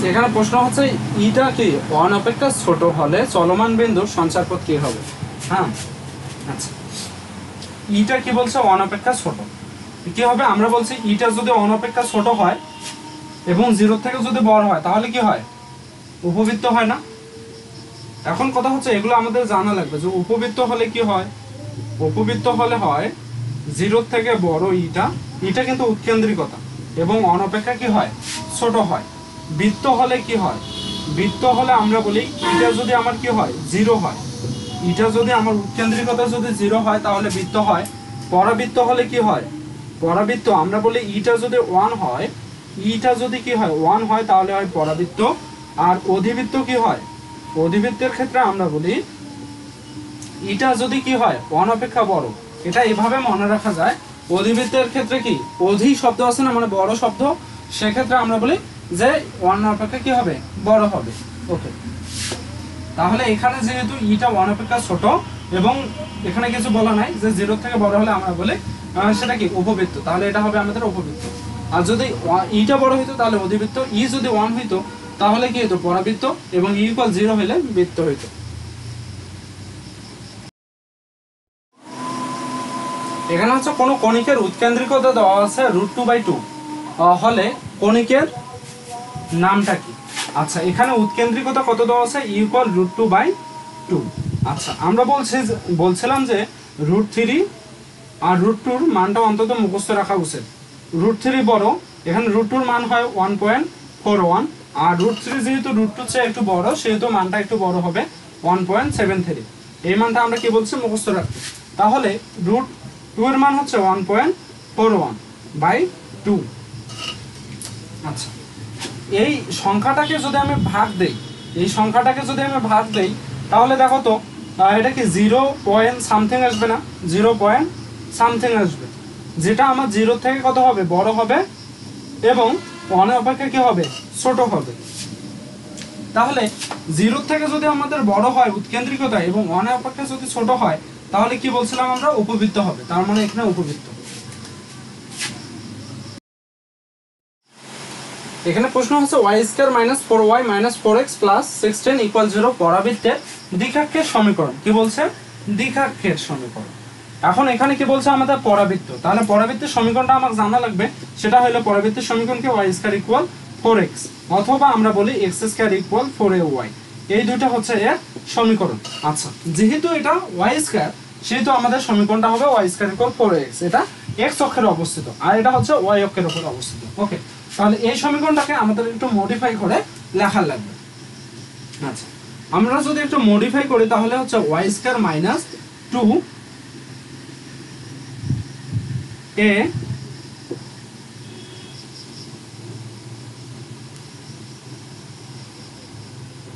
এখানে প্রশ্ন হচ্ছে ইটা কি 1 অপেক্ষা ছোট হলে চলমান বিন্দুর সঞ্চারপথ কি হবে। হ্যাঁ, আচ্ছা, ইটা কি বলছে 1 অপেক্ষা ছোট, কি হবে? আমরা বলছি ইটা যদি 1 অপেক্ষা ছোট হয় এবং 0 থেকে যদি বড় হয় তাহলে কি হয়? উপবৃত্ত হয় না? এখন কথা হচ্ছে এগুলো আমাদের জানা লাগবে যে উপবৃত্ত হলে কি হয়। উপবৃত্ত হলে হয় 0 থেকে বড় ইটা, ইটা কিন্তু উৎকেন্দ্রিকতা এবং অনপেক্ষা কি হয়? ছোট হয়। বৃত্ত হলে কি হয়? বৃত্ত হলে আমরা বলি ইটা যদি আমার কি হয়? 0 হয়। ইটা যদি আমার উৎকেন্দ্রিকতা যদি 0 হয় তাহলে বৃত্ত হয়। পরাবৃত্ত হলে কি হয়? পরাবৃত্ত আমরা বলি ইটা যদি 1 হয়, ইটা যদি কি হয়? 1 হয় তাহলে হয় পরাবৃত্ত। আর অধিবৃত্ত কি হয়? অধিবৃত্তের ক্ষেত্রে আমরা বলি ইটা যদি কি হয়? 1 অপেক্ষা বড়। এটা এভাবে মনে রাখা যায়। অধিবৃত্তের ক্ষেত্রে কি অধি শব্দ আছে না, মানে বড় শব্দ, সেক্ষেত্রে আমরা বলি যে 1 অপেক্ষা কি হবে? বড় হবে। ওকে, তাহলে এখানে যেহেতু ইটা 1 অপেক্ষা ছোট এবং এখানে কিছু বলা নাই যে 0 থেকে বড় হলে আমরা বলি সেটা কি? উপবৃত্ত। তাহলে এটা হবে আমাদের উপবৃত্ত। আর যদি ইটা বড় হইতো তাহলে অধিবৃত্ত, ই যদি 1 হইতো তাহলে কি হতো? পরাবৃত্ত, এবং ই ইকুয়াল 0 হলে বৃত্ত হইতো। এখানে হচ্ছে কোনো কণিকের উৎকেন্দ্রিকতা দেওয়া আছে √2/2 হলে কণিকের নামটা কি? আচ্ছা, এখানে উৎকেন্দ্রিকতা কত দেওয়া আছে? ইকুয়াল √2/2। আচ্ছা, আমরা বলছিলাম যে √3 আর √2 মানটা অন্তত মুখস্থ রাখা উচিত। √3 বড়, এখানে √2 মান হয় 1.41, আর √3 যেহেতু √2 চেয়ে একটু বড় সেহেতু মানটা একটু বড় হবে 1.73। এই মানটা আমরা কি বলছি? মুখস্থ রাখবো। তাহলে √2 এর মান হচ্ছে 1.41/2। আচ্ছা, এই সংখ্যাটাকে যদি আমি ভাগ দেই, তাহলে দেখো তো এটা কি 0 পয়েন্ট সামথিং আসবে না? 0 পয়েন্ট সামথিং আসবে, যেটা আমার 0 থেকে কত হবে? বড় হবে এবং 1 অপেক্ষা কি হবে? ছোট হবে। তাহলে 0 থেকে যদি আমাদের বড় হয় উৎকেন্দ্রিকতা এবং 1 অপেক্ষা যদি ছোট হয় তাহলে কি বলছিলাম আমরা? উপবৃত্ত হবে। তার মানে এখানে উপবৃত্ত। এখানে প্রশ্ন হচ্ছে y² - 4y - 4x + 16 = 0 পরাবৃত্তের দ্বিঘাক্ষের সমীকরণ। কি বলছে? দ্বিঘাক্ষের সমীকরণ। এখন এখানে কি বলছে? আমাদের পরাবৃত্ত। তাহলে পরাবৃত্তের সমীকরণটা আমাকে জানা লাগবে। সেটা হলো পরাবৃত্তের সমীকরণকে y² = 4x, অথবা আমরা বলি x² = 4ay। এই দুইটা হচ্ছে এর সমীকরণ। আচ্ছা, যেহেতু এটা y², সেহেতু আমাদের সমীকরণটা হবে y² = 4x। এটা x অক্ষের অবস্থিত আর এটা হচ্ছে y অক্ষের উপর অবস্থিত। ওকে, তাহলে এই সমীকরণটাকে আমাদের একটু মডিফাই করে লেখা লাগবে। আচ্ছা, আমরা যদি একটু মডিফাই করি তাহলে হচ্ছে y² -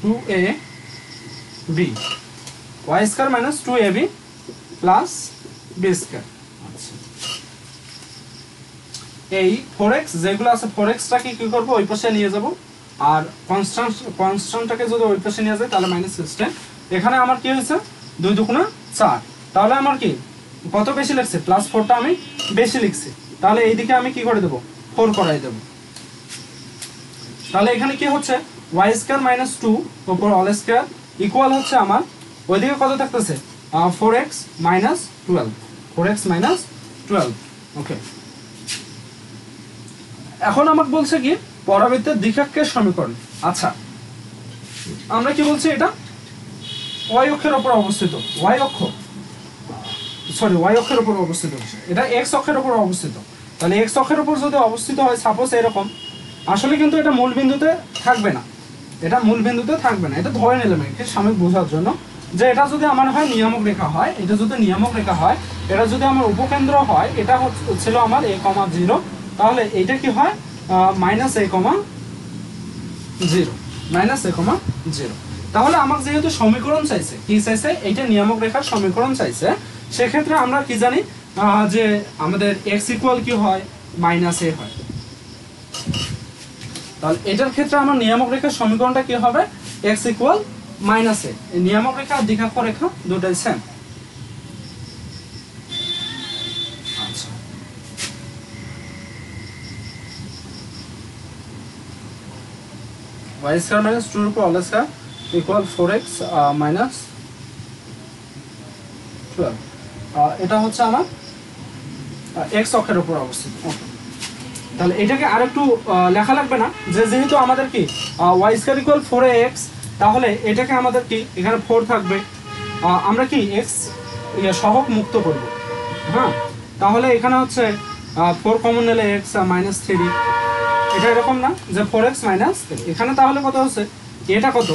2a b, y² - 2ab + b²। আচ্ছা, এই 4x যেগুলো আছে 4xটাকে কি করব? ওই পাশে নিয়ে যাব, আর কনস্ট্যান্টটাকে যদি ওই পাশে নিয়ে যায় তাহলে -16। এখানে আমার কি হয়েছে? 2 দুগুণা 4। তাহলে আমার কি কত বেশি লিখছে? +4টা আমি বেশি লিখছি। তাহলে এইদিকে আমি কি করে দেব? 4 করাই দেব। তাহলে এখানে কি হচ্ছে? y² - 2 উপর all² ইকুয়াল হচ্ছে আমার ওইদিকে কত থাকতেছে? 4x - 12। 4x - 12। ওকে, এখন আমাকে বলছে কি? পরাবৃত্তের দ্বিঘাক্ষের সমীকরণ। আচ্ছা, আমরা কি বলছি? এটা y অক্ষের উপর অবস্থিত। y অক্ষের উপর অবস্থিত হচ্ছে, এটা x অক্ষের উপর অবস্থিত। তাহলে x অক্ষের উপর যদি অবস্থিত হয় সাপোজ এরকম, আসলে কিন্তু এটা মূল বিন্দুতে থাকবে না। এটা ধরে নিলাম একে সাময়িক বোঝার জন্য যে এটা যদি আমার হয় নিয়ামক রেখা হয়, এটা যদি নিয়ামক রেখা হয়, এটা যদি আমার উপকেন্দ্র হয়, এটা ছিল আমার a, 0, তাহলে এটা কি হয়? -a,0 তাহলে আমাকে যেহেতু সমীকরণ চাইছে, কি চাইছে? এইটা নিয়ামক রেখার সমীকরণ চাইছে। সেক্ষেত্রে আমরা কি জানি যে আমাদের x ইকুয়াল কি হয়? -a হয়। তাহলে এটার ক্ষেত্রে আমার নিয়ামক রেখার সমীকরণটা কি হবে? x equal -a। এই নিয়ামক রেখা আর দ্বিঘাক্ষ রেখা দুটোই সেম। আচ্ছা, ওয়াই স্কয়ার মাইনাস 2 এর উপর all square equal 4x minus 12। এটা হচ্ছে আমার x অক্ষের উপর অবস্থিত। তাহলে এটাকে আরেকটু লেখা লাগবে না, যে যেহেতু আমাদের কি ওয়াই স্কয়ার ইকুয়াল 4x, তাহলে এটাকে আমাদের কি এখানে 4 থাকবে, আমরা কি x সহগ মুক্ত করব। হ্যাঁ, তাহলে এখানে হচ্ছে 4 কমন নিলে x মাইনাস 3, এটা এরকম না যে 4x মাইনাস 3। এখানে তাহলে কত হচ্ছে, এটা কত,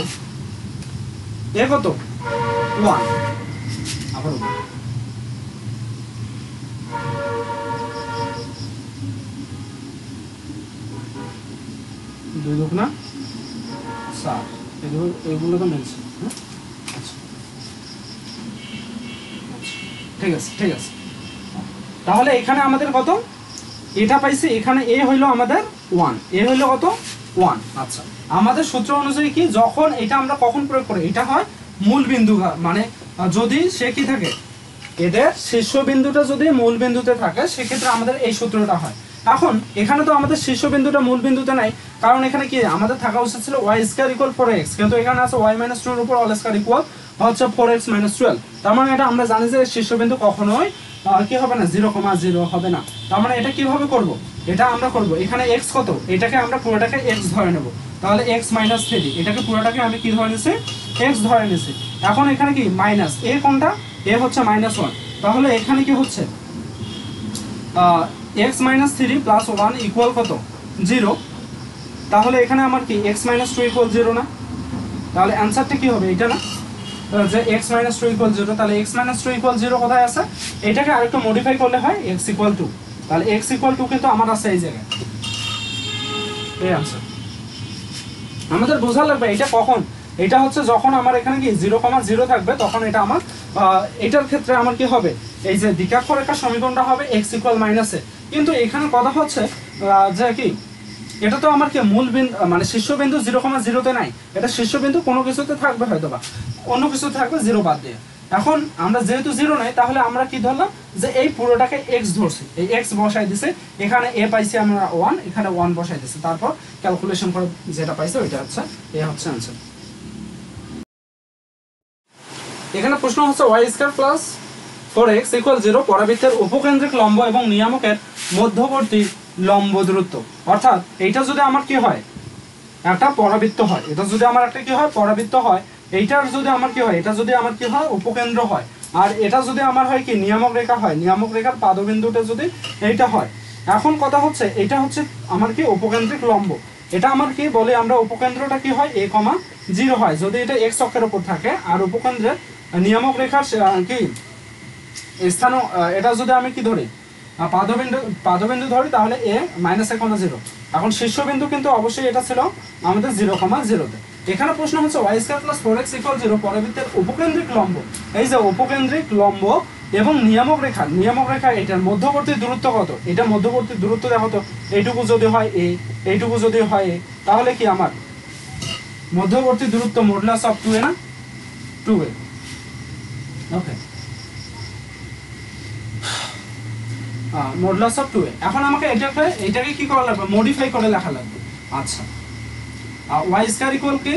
এ কত 1, আবার 1। দুই দুক না 7, এগুলো তো মিলছে। আচ্ছা ঠিক আছে, ঠিক আছে। তাহলে এখানে আমাদের কত, এটা পাইছি, এখানে এ হইলো আমাদের 1, এ হইলো কত 1। আচ্ছা, আমাদের সূত্র অনুযায়ী কি, যখন এটা আমরা কখন প্রয়োগ করি, এটা হয় মূল বিন্দু, মানে যদি সে কি থাকে, এদের শীর্ষবিন্দুটা যদি মূল বিন্দুতে থাকে সেক্ষেত্রে আমাদের এই সূত্রটা হয়। এখন এখানে তো আমাদের শীর্ষবিন্দুটা মূল বিন্দুতে নাই, কারণ এখানে কি আমাদের থাকা উচিত ছিল ওয়াই স্কয়ার ইকুয়াল 4x, কিন্তু এখানে আছে y মাইনাস 2 এর উপর অল স্কয়ার ইকুয়াল হচ্ছে 4x মাইনাস 12। তার মানে এটা আমরা জানি যে শীর্ষবিন্দু কখনোই কি হবে না, 0,0 হবে না। তার মানে এটা কিভাবে করব, এটা আমরা করব এখানে x কত, এটাকে আমরা পুরোটাকে x ধরে নেব। তাহলে x মাইনাস 3, এটাকে পুরোটাকে আমি কি ধরে নিছি, x ধরে নিছি। এখন এখানে কি মাইনাস এ, কোনটা এ হচ্ছে মাইনাস 1, তাহলে এখানে কি হচ্ছে x মাইনাস 3 প্লাস 1 ইকুয়াল কত 0। তাহলে এখানে আমার কি x মাইনাস 2 ইকুয়াল 0 না, তাহলে অ্যান্সারটা কি হবে এটা না, যে x মাইনাস 2 ইকুয়াল 0। তাহলে x মাইনাস 2 ইকুয়াল 0 কোথায় আছে, এটাকে আরেকটু মডিফাই করলে হয় x ইকুয়াল 2। তাহলে x ইকুয়াল 2 কিন্তু আমার আছে এই জায়গায়, এই অ্যান্সার। আমাদের বোঝা লাগবে এটা কখন, এটা হচ্ছে যখন আমার এখানে কি 0,0 থাকবে, তখন এটা আমার এটার ক্ষেত্রে আমার কি হবে, এই যে দ্বিঘাক্ষরেখার সমীকরণটা হবে x ইকুয়াল মাইনাস এ। কিন্তু এখানে কথা হচ্ছে যে কি, এটা তো আমার কি মূল বিন্দু, মানে শীর্ষবিন্দু 0,0 নাই, এটা শীর্ষবিন্দু কোনো কিছুতে থাকবে, হয়তো বা অন্য কিছু থাকবে 0 বাদ দিয়ে। এখন আমরা যেহেতু 0 নাই, তাহলে আমরা কি ধরলাম, যে এই পুরোটাকে x ধরছি, এই x বসাই দিছে, এখানে a পাইছি আমরা 1, এখানে 1 বসাই দিছে, তারপর ক্যালকুলেশন করে যেটা পাইছে ওইটা হচ্ছে এ হচ্ছে आंसर। এখানে প্রশ্ন হচ্ছে y square plus 4x equal 0 পরাবৃত্তের উপকেন্দ্রিক লম্ব এবং নিয়ামকের মধ্যবর্তী লম্ব দূরত্ব। অর্থাৎ এইটা যদি আমার কি হয়, একটা পরাবৃত্ত হয়, এটা যদি আমার একটা কি হয় পরাবৃত্ত হয়, এইটার যদি আমার কি হয়, এটা যদি আমার কি হয় উপকেন্দ্র হয়, আর এটা যদি আমার হয় কি নিয়ামক রেখা হয়, নিয়ামক রেখার পাদবিন্দুটা যদি এইটা হয়। এখন কথা হচ্ছে এটা হচ্ছে আমার কি উপকেন্দ্রিক লম্ব, এটা আমার কি বলে, আমরা উপকেন্দ্রটা কি হয় a, 0 হয় যদি এটা x অক্ষের উপর থাকে, আর উপকেন্দ্রের নিয়ামক রেখার কি স্থান, এটা যদি আমি কি ধরি পাদবিন্দু ধরি, তাহলে a মাইনাস 1,0। এখন শীর্ষবিন্দু কিন্তু অবশ্যই এটা ছিল আমাদের 0,0 তে। এখানে প্রশ্ন হচ্ছে y square plus 4x equal 0 পরাবৃত্তের উপকেন্দ্রিক লম্ব, এই যে উপকেন্দ্রিক লম্ব এবং নিয়ামক রেখা এটার মধ্যবর্তী দূরত্ব কত, এটা মধ্যবর্তী দূরত্ব দেখো তো, এইটুকু যদি হয় a, এইটুকু যদি হয় a, তাহলে কি আমার মধ্যবর্তী দূরত্ব মডুলাস অফ 2a না, 2a। Okay, modulus of 2a। এখন আমাকে এটাকে কি করা লাগবে, মডিফাই করে লেখা লাগবে। আচ্ছা, y স্কয়ার ইকুয়াল কি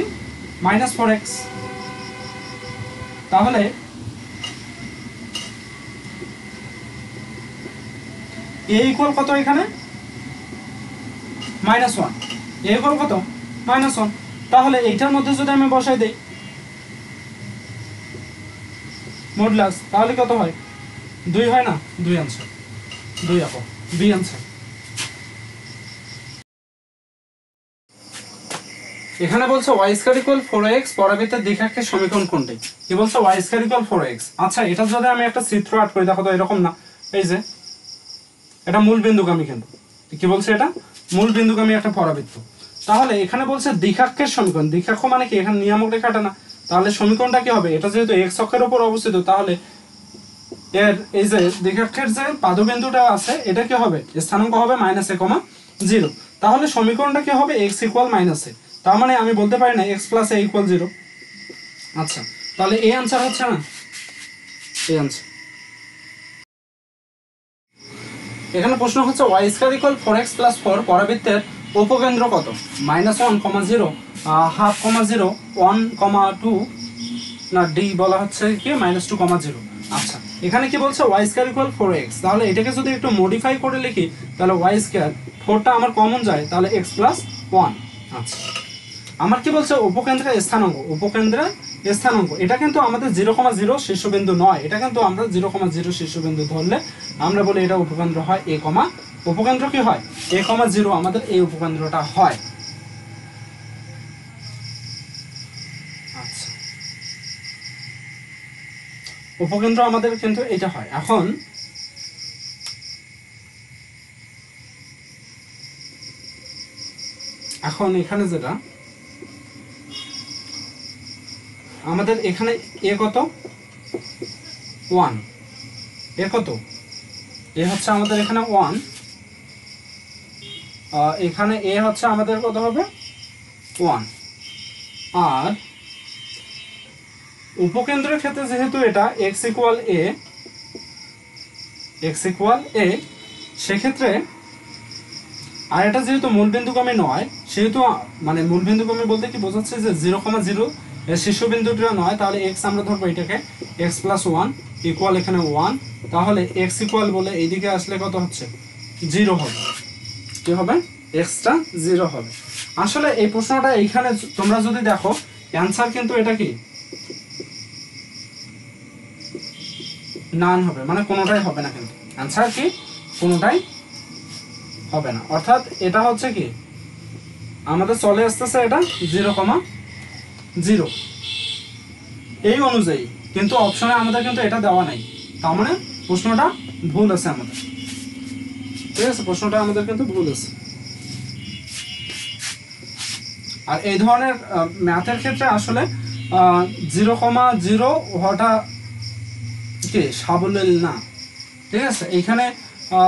মাইনাস 4x, তাহলে a ইকুয়াল কত, এখানে মাইনাস 1, a ইকুয়াল কত মাইনাস 1। তাহলে এইটার মধ্যে যদি আমি বসাই দেই মডুলাস, তাহলে কত হয় 2 হয় না, 2 आंसर, 2 আপো বি आंसर। এখানে বলছে y স্কয়ার ইকুয়াল 4x পরাবৃত্তের দ্বিঘাক্ষের সমীকরণ কোনটি, কি বলছে y স্কয়ার ইকুয়াল 4x। আচ্ছা, এটা যদি আমি একটা চিত্র আট করি, দেখো তো এরকম না, এই যে এটা মূল বিন্দুগামী, কিন্তু কি বলছে এটা মূল বিন্দুগামী একটা পরাবৃত্ত। তাহলে এখানে বলছে দ্বিঘাক্ষের সমীকরণ, দ্বিঘাক্ষ মানে কি, এখানে নিয়ামক রেখাটা না, তাহলে সমীকরণটা কি হবে, এটা যেহেতু x অক্ষের উপর অবস্থিত, তাহলে এর এই যে দ্বিঘাক্ষের যে পাদবিন্দুটা আছে, এটা কি হবে স্থানাঙ্ক হবে মাইনাস a, 0। তাহলে সমীকরণটা কি হবে x ইকুয়াল মাইনাস a, তার মানে আমি বলতে পারি না x প্লাস a ইকুয়াল 0। আচ্ছা, তাহলে এই आंसर হচ্ছে না, এই आंसर। এখানে প্রশ্ন হচ্ছে y square equal 4x plus 4 পরাবৃত্তের উপকেন্দ্র কত, -1, 0 0.5, 1,2 না ডি বলা হচ্ছে কি -2,0। আচ্ছা এখানে কি বলছে ওয়াই স্কয়ার ইকুয়াল 4x, তাহলে এটাকে যদি একটু মডিফাই করে লিখি তাহলে ওয়াই স্কয়ার 4টা আমার কমন যায় তাহলে x প্লাস 1। আচ্ছা আমার কি বলছে উপকেন্দ্রের স্থানাঙ্ক, উপকেন্দ্রের স্থানাঙ্ক এটা কিন্তু আমাদের 0,0 শীর্ষবিন্দু নয়, এটা কিন্তু আমরা 0,0 শীর্ষবিন্দু ধরলে আমরা বলি এটা উপকেন্দ্র হয় a, উপকেন্দ্র কি হয় a,0 আমাদের এই উপকেন্দ্রটা হয়। আচ্ছা উপকেন্দ্র আমাদের কিন্তু এটা হয়। এখন এখানে যেটা আমাদের এখানে এ কত 1, এ কত এ হচ্ছে আমাদের এখানে 1, এখানে এ হচ্ছে আমাদের কত হবে 1। আর উপকেন্দ্রের ক্ষেত্রে যেহেতু এটা x ইকুয়াল a, সেক্ষেত্রে আর এটা যেহেতু মূলবিন্দুগামী নয় সেহেতু মানে মূলবিন্দুগামী বলতে কি বোঝাচ্ছে যে 0,0 শীর্ষবিন্দুটা নয়, তাহলে x আমরা ধরবো এটাকে x প্লাস 1 ইকুয়াল এখানে 1, তাহলে x ইকুয়াল বলে এইদিকে আসলে কত হচ্ছে 0 হবে। কি হবে xটা 0 হবে। আসলে এই প্রশ্নটা এইখানে তোমরা যদি দেখো অ্যানসার কিন্তু এটা কি নান হবে, মানে কোনোটাই হবে না, কিন্তু অ্যানসার কি কোনোটাই হবে না। অর্থাৎ এটা হচ্ছে কি আমাদের চলে আসতেছে এটা 0,0 এই অনুযায়ী, কিন্তু অপশনে আমাদের কিন্তু এটা দেওয়া নাই, তার মানে প্রশ্নটা ভুল আছে আমাদের। ঠিক আছে প্রশ্নটা আমাদের কিন্তু ভুল আছে। আর এই ধরনের ম্যাথের ক্ষেত্রে আসলে 0,0 হওয়াটা কি সাবলীল না। ঠিক আছে এইখানে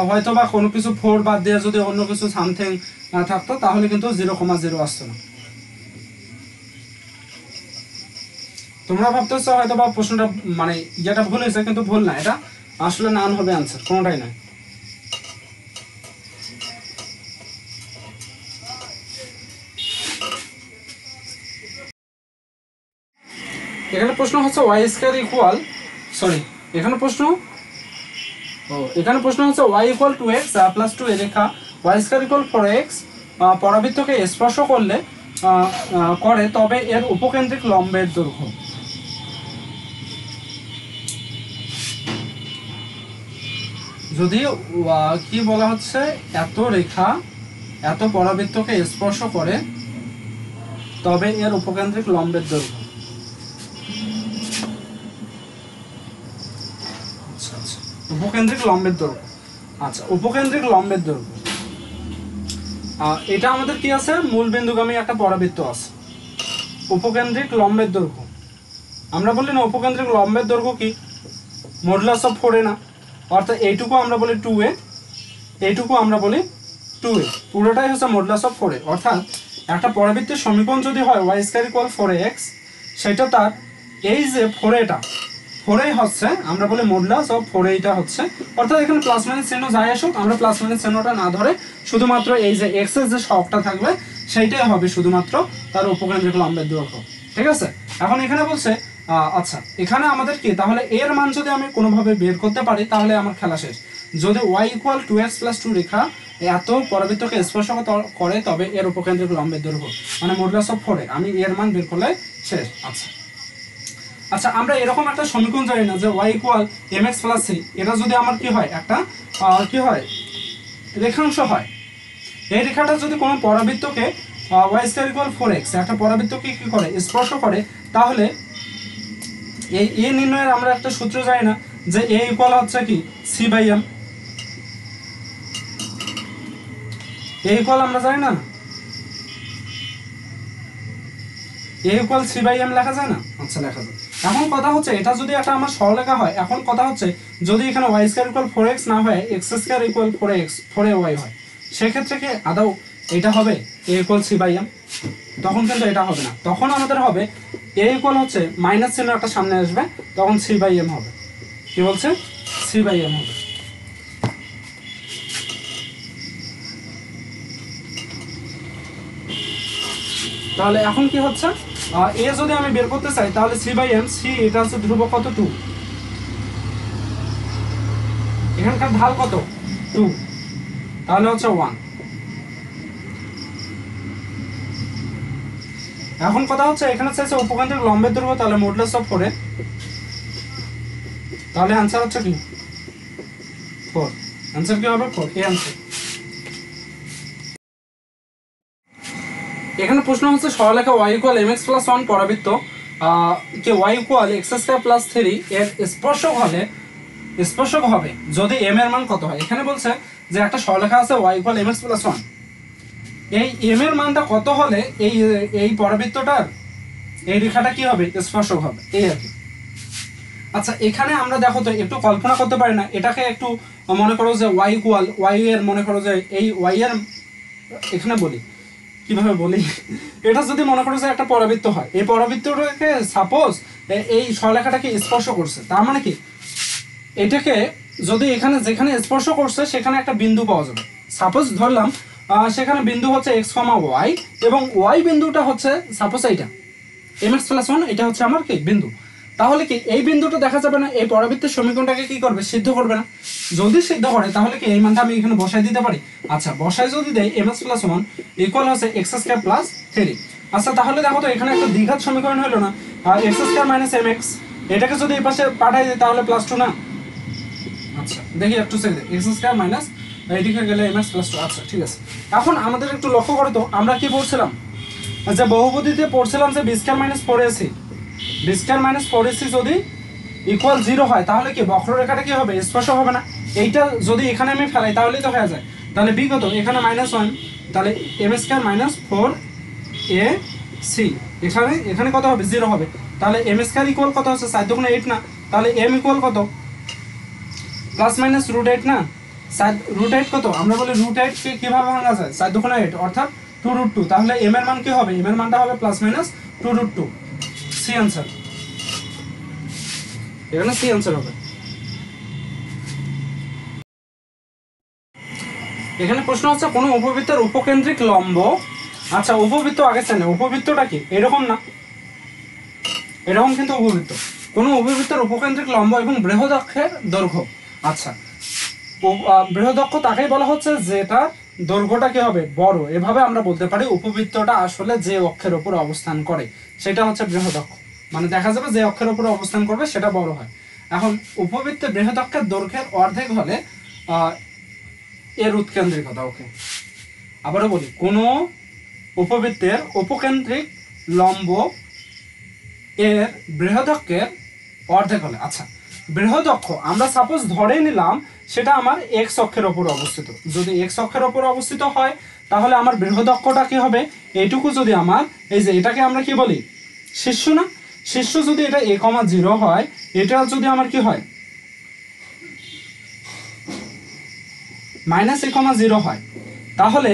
হয়তো বা কোনো কিছু 4 বাদ দিয়ে যদি অন্য কিছু সামথিং থাকতো তাহলে কিন্তু 0,0 আসতো না। তোমরা ভাবতেছো হয়তো বা প্রশ্নটা মানে যেটা ভুল হয়েছে, কিন্তু ভুল না, এটা আসলে নান হবে আনসার, কোনোটাই না। এখানে প্রশ্ন হচ্ছে ওয়াই স্কয়ার ইকুয়াল এখানে প্রশ্ন হচ্ছে y ইকুয়াল 2x প্লাস 2 এ লেখা y স্কয়ার ইকুয়াল 4x পরাবৃত্তকে স্পর্শ করে তবে এর উপকেন্দ্রিক লম্বের দৈর্ঘ্য। যদি কি বলা হচ্ছে এত রেখা এত পরাবৃত্তকে স্পর্শ করে তবে এর উপকেন্দ্রিক লম্বের দৈর্ঘ্য। উপকেন্দ্রিক লম্বের দৈর্ঘ্য। আচ্ছা উপকেন্দ্রিক লম্বের দৈর্ঘ্য এটা আমাদের কি আছে মূলবিন্দুগামী একটা পরাবৃত্ত আছে। উপকেন্দ্রিক লম্বের দৈর্ঘ্য আমরা বলি না উপকেন্দ্রিক লম্বের দৈর্ঘ্য কি মডুলাস অফ 4a না, অর্থাৎ এইটুকু আমরা বলি 2a, এইটুকু আমরা বলি 2a, পুরোটাই হচ্ছে মডুলাস অফ 4a। অর্থাৎ একটা পরাবৃত্তের সমীকরণ যদি হয় y স্কয়ার ইকুয়াল 4x, সেটা তার এই যে 4a হচ্ছে আমরা বলি মডুলাস অফ 4a হচ্ছে, অর্থাৎ এখানে প্লাস মাইনাস চিহ্ন যাই আসুক আমরা প্লাস মাইনাস চিহ্নটা না ধরে শুধুমাত্র এই যে x এর যে শখটা থাকবে সেইটাই হবে শুধুমাত্র তার উপকেন্দ্রিক লম্বের দৈর্ঘ্য। ঠিক আছে এখন এখানে বলছে আচ্ছা এখানে আমাদের কি তাহলে এর মান যদি আমি কোনোভাবে বের করতে পারি তাহলে আমার খেলা শেষ। যদি y ইকুয়াল 2x প্লাস 2 রেখা এত পরাবৃত্তকে স্পর্শ করে তবে এর উপকেন্দ্রিক লম্বের দৈর্ঘ্য মানে মডুলাস অফ 4a, আমি এর মান বের করলে শেষ। আচ্ছা আমরা এরকম একটা সমীকরণ জানি না যে y equal mx plus c, এটা যদি আমার কি হয় একটা কি হয় রেখাংশ হয়, এই রেখাটা যদি কোনো পরাবৃত্তকে y স্কয়ার ইকুয়াল 4x একটা পরাবৃত্তকে কি করে স্পর্শ করে, তাহলে এই a নির্ণয়ের আমরা একটা সূত্র জানি না যে a ইকুয়াল হচ্ছে কি c/m, a ইকুয়াল আমরা জানি না a ইকুয়াল c/m লেখা যায় না। আচ্ছা লেখা যায়। এখন কথা হচ্ছে এটা যদি একটা আমার সরলরেখা হয়, এখন কথা হচ্ছে যদি এখানে y স্কয়ার ইকুয়াল 4x না হয় x স্কয়ার ইকুয়াল 4ay হয়, সেক্ষেত্রে কি আদৌ এটা হবে a ইকুয়াল c/m? তখন কিন্তু এটা হবে না, তখন আমাদের হবে a ইকুয়াল হচ্ছে মাইনাস চিহ্ন একটা সামনে আসবে, তখন c/m হবে। কি বলছে c/m হবে। তাহলে এখন কি হচ্ছে, এ যদি আমি বের করতে চাই তাহলে সি বাই এম, সি এটা হচ্ছে ধ্রুবক কত 2, এখানকার ঢাল কত 2, তাহলে হচ্ছে 1। এখন কথা হচ্ছে এখানে চাইছে উপকেন্দ্রিক লম্বের দৈর্ঘ্য, তাহলে মডুলাস অফ 4, তাহলে आंसर হচ্ছে কি 4, आंसर কি হবে 4, এই आंसर। এখানে প্রশ্ন হচ্ছে সরলরেখা y = mx + 1 পরাবৃত্ত কে y = x² + 3 এর স্পর্শক হবে যদি m এর মান কত হয়। এখানে বলছে যে একটা সরলরেখা আছে y = mx + 1, এই m এর মানটা কত হলে এই পরাবৃত্তটার এই রেখাটা কি হবে, স্পর্শক হবে, এই আর কি। আচ্ছা এখানে আমরা দেখো তো একটু কল্পনা করতে পারি না, এটাকে একটু মনে করো যে y এর মনে করো যে এই y এর এখানে বলি কিভাবে বলি, এটা যদি মনে করো যে একটা পরাবৃত্ত হয়, এই পরাবৃত্তটাকে সাপোজ এই সরলরেখাটাকে স্পর্শ করছে, তার মানে কি এটাকে যদি এখানে যেখানে স্পর্শ করছে সেখানে একটা বিন্দু পাওয়া যাবে। সাপোজ ধরলাম সেখানে বিন্দু হচ্ছে x, y এবং y বিন্দুটা হচ্ছে সাপোজ এইটা mx + 1, এটা হচ্ছে আমার কি বিন্দু। তাহলে কি এই বিন্দুটা দেখা যাবে না, এই পরাবৃত্তের সমীকরণটাকে কি করবে, সিদ্ধ করবে না। যদি সিদ্ধ করে তাহলে কি এই মানটা আমি এখানে বসাই দিতে পারি। আচ্ছা বসাই যদি দেই mx + 1 = হচ্ছে x² + 3। আচ্ছা তাহলে দেখো তো এখানে একটা দ্বিঘাত সমীকরণ হলো না, x² - mx, এটাকে যদি এই পাশে পাঠাই দিই তাহলে +2 না। আচ্ছা দেখি একটু সেকেন্ড, x² - এইদিকে গেলে mx + 2। আচ্ছা ঠিক আছে, এখন আমাদের একটু লক্ষ্য করো তো আমরা কি পড়ছিলাম, যে বহুপদীতে পড়ছিলাম যে b² - 4ac, b² - 4ac যদি ইকুয়াল 0 হয় তাহলে কি বক্ররেখাটা কি হবে, স্পর্শ হবে না। এইটা যদি এখানে আমি ফেলাই তাহলেই তো হয়ে যায়। তাহলে b কত, এখানে -1, তাহলে m² - 4ac, এখানে কত হবে, 0 হবে। তাহলে m² ইকুয়াল কত হচ্ছে 4 × 8 না, তাহলে m ইকুয়াল কত ±√8 না, √8 কত, আমরা বলি √8 কে কিভাবে ভাঙা যায়, 4 × 8 অর্থাৎ 2√2, তাহলে m এর মান কি হবে, m এর মানটা হবে ±2√2, সি आंसर, এখানে সি आंसर হবে। এখানে প্রশ্ন হচ্ছে কোন উপবৃত্তের উপকেন্দ্রিক লম্ব, আচ্ছা উপবৃত্ত আগে জানে উপবৃত্তটা কি, এরকম না, এরকম কিন্তু উপবৃত্ত, কোন উপবৃত্তের উপকেন্দ্রিক লম্ব এবং বৃহদক্ষের দৈর্ঘ্য। আচ্ছা বৃহদক্ষ তাকেই বলা হচ্ছে যেটা দৈর্ঘ্যটা কি হবে বড়, এভাবে আমরা বলতে পারি উপবৃত্তটা আসলে যে অক্ষের উপর অবস্থান করে সেটা হচ্ছে বৃহদক্ষ, মানে দেখা যাবে যে অক্ষের উপর অবস্থান করবে সেটা বড় হয়। এখন উপবৃত্তের বৃহদক্ষের দৈর্ঘ্যের অর্ধেক হলে এর উৎকেন্দ্রিকতা, ওকে আবারও বলি, কোন উপবৃত্তের উপকেন্দ্রিক লম্ব এর বৃহদক্ষের অর্ধেক হলে, আচ্ছা বৃহদক্ষ আমরা সাপোজ ধরে নিলাম সেটা আমার এক্স অক্ষের উপর অবস্থিত, যদি এক্স অক্ষের উপর অবস্থিত হয় তাহলে আমার বৃহদক্ষটা কি হবে, এইটুকু যদি আমার এই যে এটাকে আমরা কি বলি শীর্ষ না, শীর্ষ যদি এটা a,0 হয়, এটা যদি আমার কি হয় -a,0 হয়, তাহলে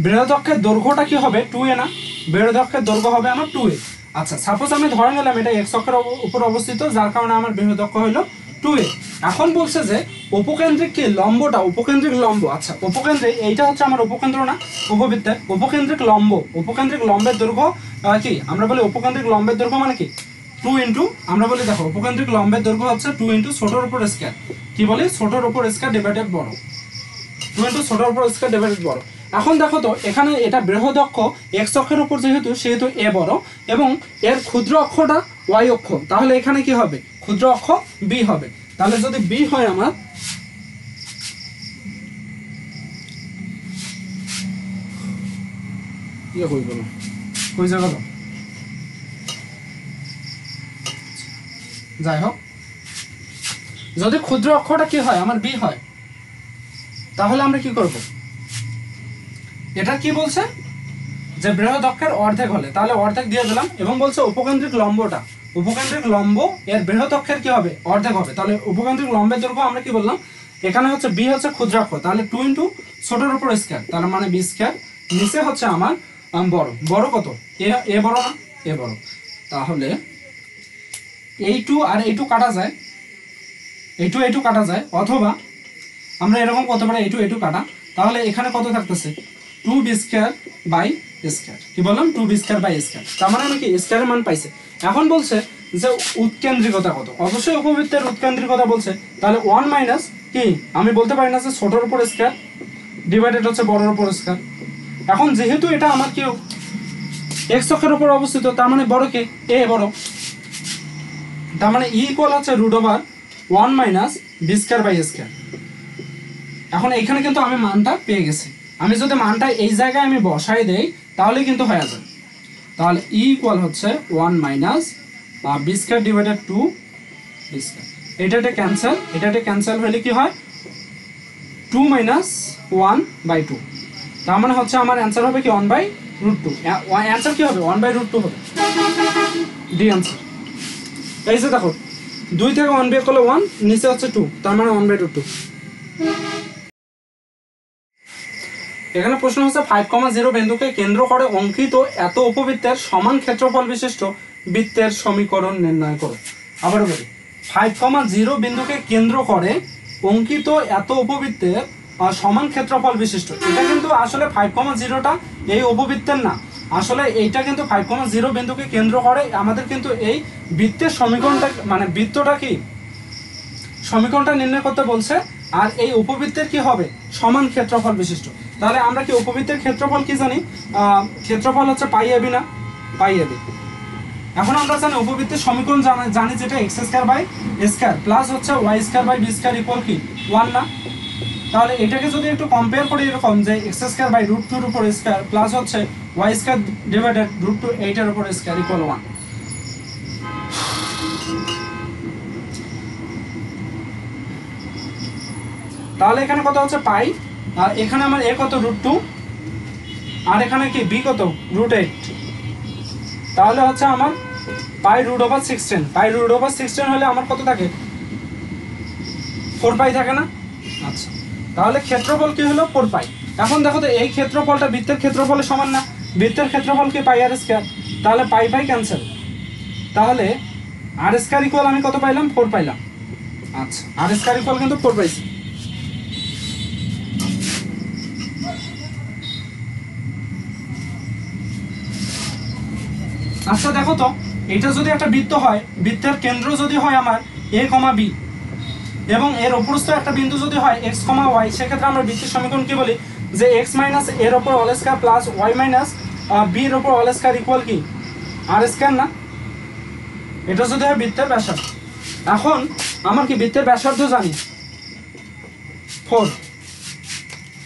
বৃহদক্ষের দৈর্ঘ্যটা কি হবে 2a না, বৃহদক্ষের দৈর্ঘ্য হবে আমার 2a। আচ্ছা সাপোজ আমি ধরে নিলাম এটা x অক্ষের উপর অবস্থিত, যার কারণে আমার বৃহদক্ষ হলো 2a। এখন বলছে যে উপকেন্দ্রিক কি লম্বটা, উপকেন্দ্রিক লম্ব, আচ্ছা উপকেন্দ্রিক এইটা হচ্ছে আমার উপকেন্দ্র না উপবৃত্তের, উপকেন্দ্রিক লম্ব, উপকেন্দ্রিক লম্বের দৈর্ঘ্য কি আমরা বলি উপকেন্দ্রিক লম্বের দৈর্ঘ্য মানে কি 2 ইন্টু, আমরা বলি দেখো উপকেন্দ্রিক লম্বের দৈর্ঘ্য হচ্ছে 2 ইন্টু ছোটর উপর স্কয়ার, কি বলি ছোটর উপর স্কয়ার ডিভাইডেড বড়, 2 ইন্টু ছোটর উপর স্কয়ার ডিভাইডেড বড়। এখন দেখো তো এখানে এটা বৃহদক্ষ x অক্ষের উপর সেহেতু a বড় এবং এর ক্ষুদ্র অক্ষটা y অক্ষ, তাহলে এখানে কি হবে ক্ষুদ্র অক্ষ b হবে। তাহলে যদি b হয় আমার ইয়ে কই বলো কই জায়গা তো যাই হোক, যদি ক্ষুদ্র অক্ষটা কি হয় আমার b হয় তাহলে আমরা কি করব, এটা কি বলছে যে বৃহদক্ষের অর্ধেক হলে, তাহলে অর্ধেক দিয়ে দিলাম এবং বলছে উপকেন্দ্রিক লম্বটা, উপকেন্দ্রিক লম্ব এর বৃহদক্ষের কি হবে অর্ধেক হবে, তাহলে উপকেন্দ্রিক লম্বের দৈর্ঘ্য আমরা কি বললাম এখানে হচ্ছে b হচ্ছে ক্ষুদ্রাক্ষ, তাহলে 2 ইন্টু ছোটর উপর স্কয়ার, তাহলে মানে b স্কয়ার, নিচে হচ্ছে আমার বড়, বড় কত a বড় না a বড়, তাহলে এই2 আর এই2 কাটা যায়, এই2 কাটা যায়, অথবা আমরা এরকম করতে পারি এই2 কাটা, তাহলে এখানে কত থাকতেছে 2b² বাই স্কয়ার। কি বললাম 2b স্কয়ার বাই স্কয়ার, তার মানে আমি কি স্কয়ারের মান পাইছে। এখন বলছে যে উৎকেন্দ্রিকতা কত, অবশ্যই উপবৃত্তের উৎকেন্দ্রিকতা বলছে, তাহলে 1 মাইনাস কি আমি বলতে পারি না যে ছোটর উপর স্কয়ার ডিভাইডেড হচ্ছে বড়র উপর স্কয়ার। এখন যেহেতু এটা আমার কি এক্স অক্ষের উপর অবস্থিত, তার মানে বড় কে এ বড়, তার মানে ই ইকুয়াল হচ্ছে √1 minus b square by square. এখন এখানে কিন্তু আমি মানটা পেয়ে গেছি, আমি যদি মানটা এই জায়গায় আমি বসাই দেই তাহলে কিন্তু হয়ে যাবে। তাহলে ই ইকুয়াল হচ্ছে 1 minus b square divided 2 b square. এটা ক্যান্সেল, এটা ক্যান্সেল হলে কি হয় 2 মাইনাস 1/2, তার মানে হচ্ছে আমার অ্যান্সার হবে কি 1/√2। অ্যান্সার কি হবে 1/√2 হবে, ডি অ্যান্সার। এই যে দেখো 2 থেকে 1 বিয়োগ করলে 1, নিচে হচ্ছে 2, তার মানে 1/√2। এখানে প্রশ্ন হচ্ছে 5,0 বিন্দুকে কেন্দ্র করে অঙ্কিত এত উপবৃত্তের সমান ক্ষেত্রফল বিশিষ্ট বৃত্তের সমীকরণ নির্ণয় করো। আবার বলি 5,0 বিন্দুকে কেন্দ্র করে অঙ্কিত এত উপবৃত্তের সমান ক্ষেত্রফল বিশিষ্ট, এটা কিন্তু আসলে 5,0টা এই উপবৃত্তের না, আসলে এইটা কিন্তু 5,0 বিন্দুকে কেন্দ্র করে আমাদের কিন্তু এই বৃত্তের সমীকরণটা মানে বৃত্তটা কি সমীকরণটা নির্ণয় করতে বলছে। আর এই উপবৃত্তের কি হবে সমান ক্ষেত্রফল বিশিষ্ট। তাহলে আমরা কি উপবৃত্তের ক্ষেত্রফল কি জানি, ক্ষেত্রফল হচ্ছে পাই এবি না, পাই এবি। এখন আমরা জানি উপবৃত্তের সমীকরণ জানি যেটা x square by square plus হচ্ছে y square by b square equal কি 1 না। তাহলে এটাকে যদি একটু কম্পেয়ার করি এরকম যে এক্স স্কয়ার বাই √2 এর উপর স্কয়ার প্লাস হচ্ছে ওয়াই স্কয়ার ডিভাইডেড √2 8 এর উপর স্কয়ার ইকুয়াল 1। তাহলে এখানে কত হচ্ছে পাই, আর এখানে আমার এ কত √2, আর এখানে কি বি কত √8, তাহলে হচ্ছে আমার পাই √16। পাই √16 হলে আমার কত থাকে 4 পাই থাকে না। আচ্ছা তাহলে ক্ষেত্রফল কি হলো 4 পাই। এখন দেখো তো এই ক্ষেত্রফলটা বৃত্তের ক্ষেত্রফলের সমান না, বৃত্তের ক্ষেত্রফল কি পাই আর স্কয়ার, তাহলে পাই পাই ক্যান্সেল, তাহলে আর স্কয়ার ইকুয়াল আমি কত পাইলাম 4 পাইলাম। আচ্ছা আর স্কয়ার ইকুয়াল কিন্তু 4 পাইছি। আচ্ছা দেখো তো এটা যদি একটা বৃত্ত হয়, বৃত্তের কেন্দ্র যদি হয় আমার a, b এবং এর অপরস্থ একটা বিন্দু যদি হয় x, y, সেক্ষেত্রে আমরা বৃত্তের সমীকরণ কি বলি যে x মাইনাস এর উপর whole square plus y minus b এর উপর হোল স্কয়ার ইকুয়াল কি আর স্কয়ার না। এটা যদি হয় বৃত্তের ব্যাসার্ধ। এখন আমার কি বৃত্তের ব্যাসার্ধ জানি 4,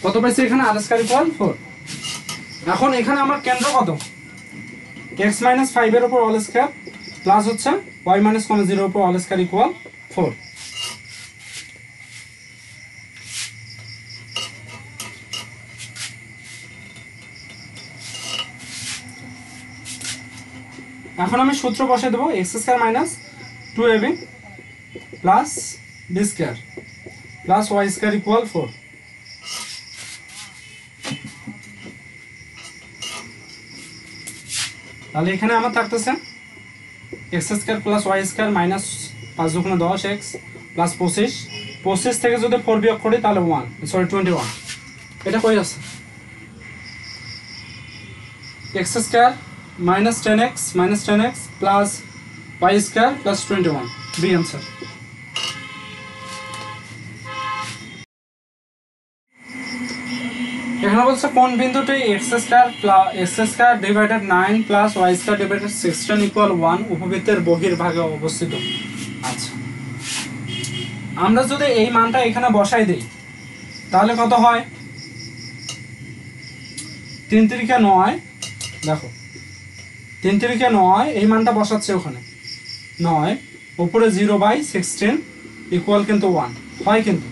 কত পাইছি এখানে আর স্কয়ার ইকুয়াল 4। এখন এখানে আমার কেন্দ্র কত x মাইনাস 5 এর উপর হোল স্কয়ার প্লাস হচ্ছে y মাইনাস 0 এর উপর হোল স্কয়ার ইকুয়াল 4। এখন আমি সূত্র বসিয়ে দেবো x square minus 2ab plus b square plus y square equal 4। তাহলে এখানে আমার থাকতেছে x square plus y square minus 5 × 10 x plus 25 থেকে যদি 4 বিয়োগ করি তাহলে 21। এটা কই আছে x square minus 10x plus y square plus 21, B answer। এখানে বলছে কোন বিন্দুটি x square divided 9 plus y square divided 16 equal 1 উপবৃত্তের বহির্ভাগে অবস্থিত। আচ্ছা আমরা যদি এই মানটা এখানে বসাই দেই তাহলে কত হয় 3 × 9, দেখো 3 × 9 এই মানটা বসাচ্ছে ওখানে 9 উপরে 0/16 ইকুয়াল কিন্তু 1 হয় কিন্তু।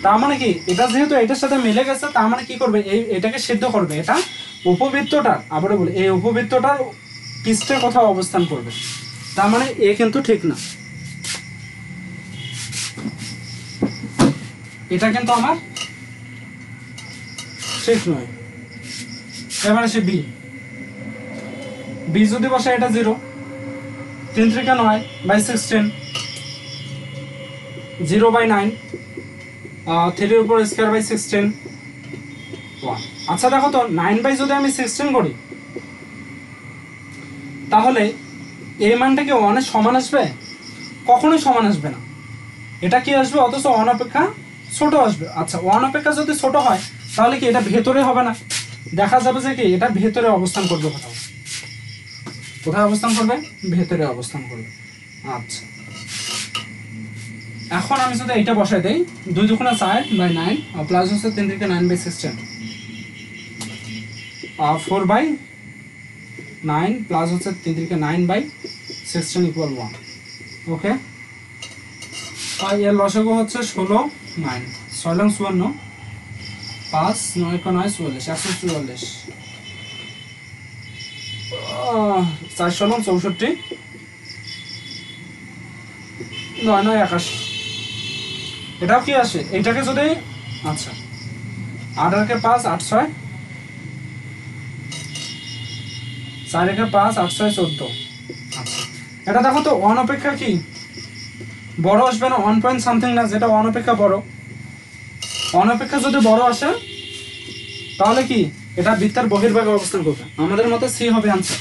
তার মানে কি এটা যেহেতু এটার সাথে মিলে গেছে, তার মানে কি করবে এটাকে সিদ্ধ করবে, এটা উপবৃত্তটার আবারও বলি এই উপবৃত্তটার পৃষ্ঠে কোথাও অবস্থান করবে, তার মানে এ কিন্তু ঠিক না, এটা কিন্তু আমার ঠিক নয়। এবার আসে বি, বি যদি বসে এটা 0, 3 × 9/16 0/9 3 এর উপর স্কয়ার বাই 16 1। আচ্ছা দেখো তো 9 বাই যদি আমি 16 করি তাহলে এই মানটা কি 1 এর সমান আসবে? কখনোই সমান আসবে না। এটা কি আসবে? অথচ 1 অপেক্ষা ছোট আসবে। আচ্ছা 1 অপেক্ষা যদি ছোট হয় তাহলে কি এটা ভেতরে হবে না? দেখা যাবে যে কি এটা ভেতরে অবস্থান করবে। কোথায় অবস্থান করবে? ভেতরে অবস্থান করবে। আচ্ছা এখন আমি যদি এটা বসাই দেই 2 দুগুণে 4 বাই 9 আর প্লাস হচ্ছে 3 থেকে 9 বাই 16 আর 4 বাই 9 প্লাস হচ্ছে 3 থেকে 9 বাই 16 ইকুয়াল 1। ওকে, আর এর লসাগু হচ্ছে 16 9 6 লং 54 5 9 ক 9 44 144 4 লং 64 9 9 81। এটাও কি আসে? এইটাকে যদি আচ্ছা 8 আর 5 8 6 4 একে 5 8 6 14। আচ্ছা এটা দেখো তো 1 অপেক্ষা কি বড় আসবে না? 1 পয়েন্ট সামথিং না, যেটা 1 অপেক্ষা বড়। 1 অপেক্ষা যদি বড় আসে তাহলে কি এটা বৃত্তের বহির্ভাগে অবস্থান করবে। আমাদের মতে সি হবে आंसर।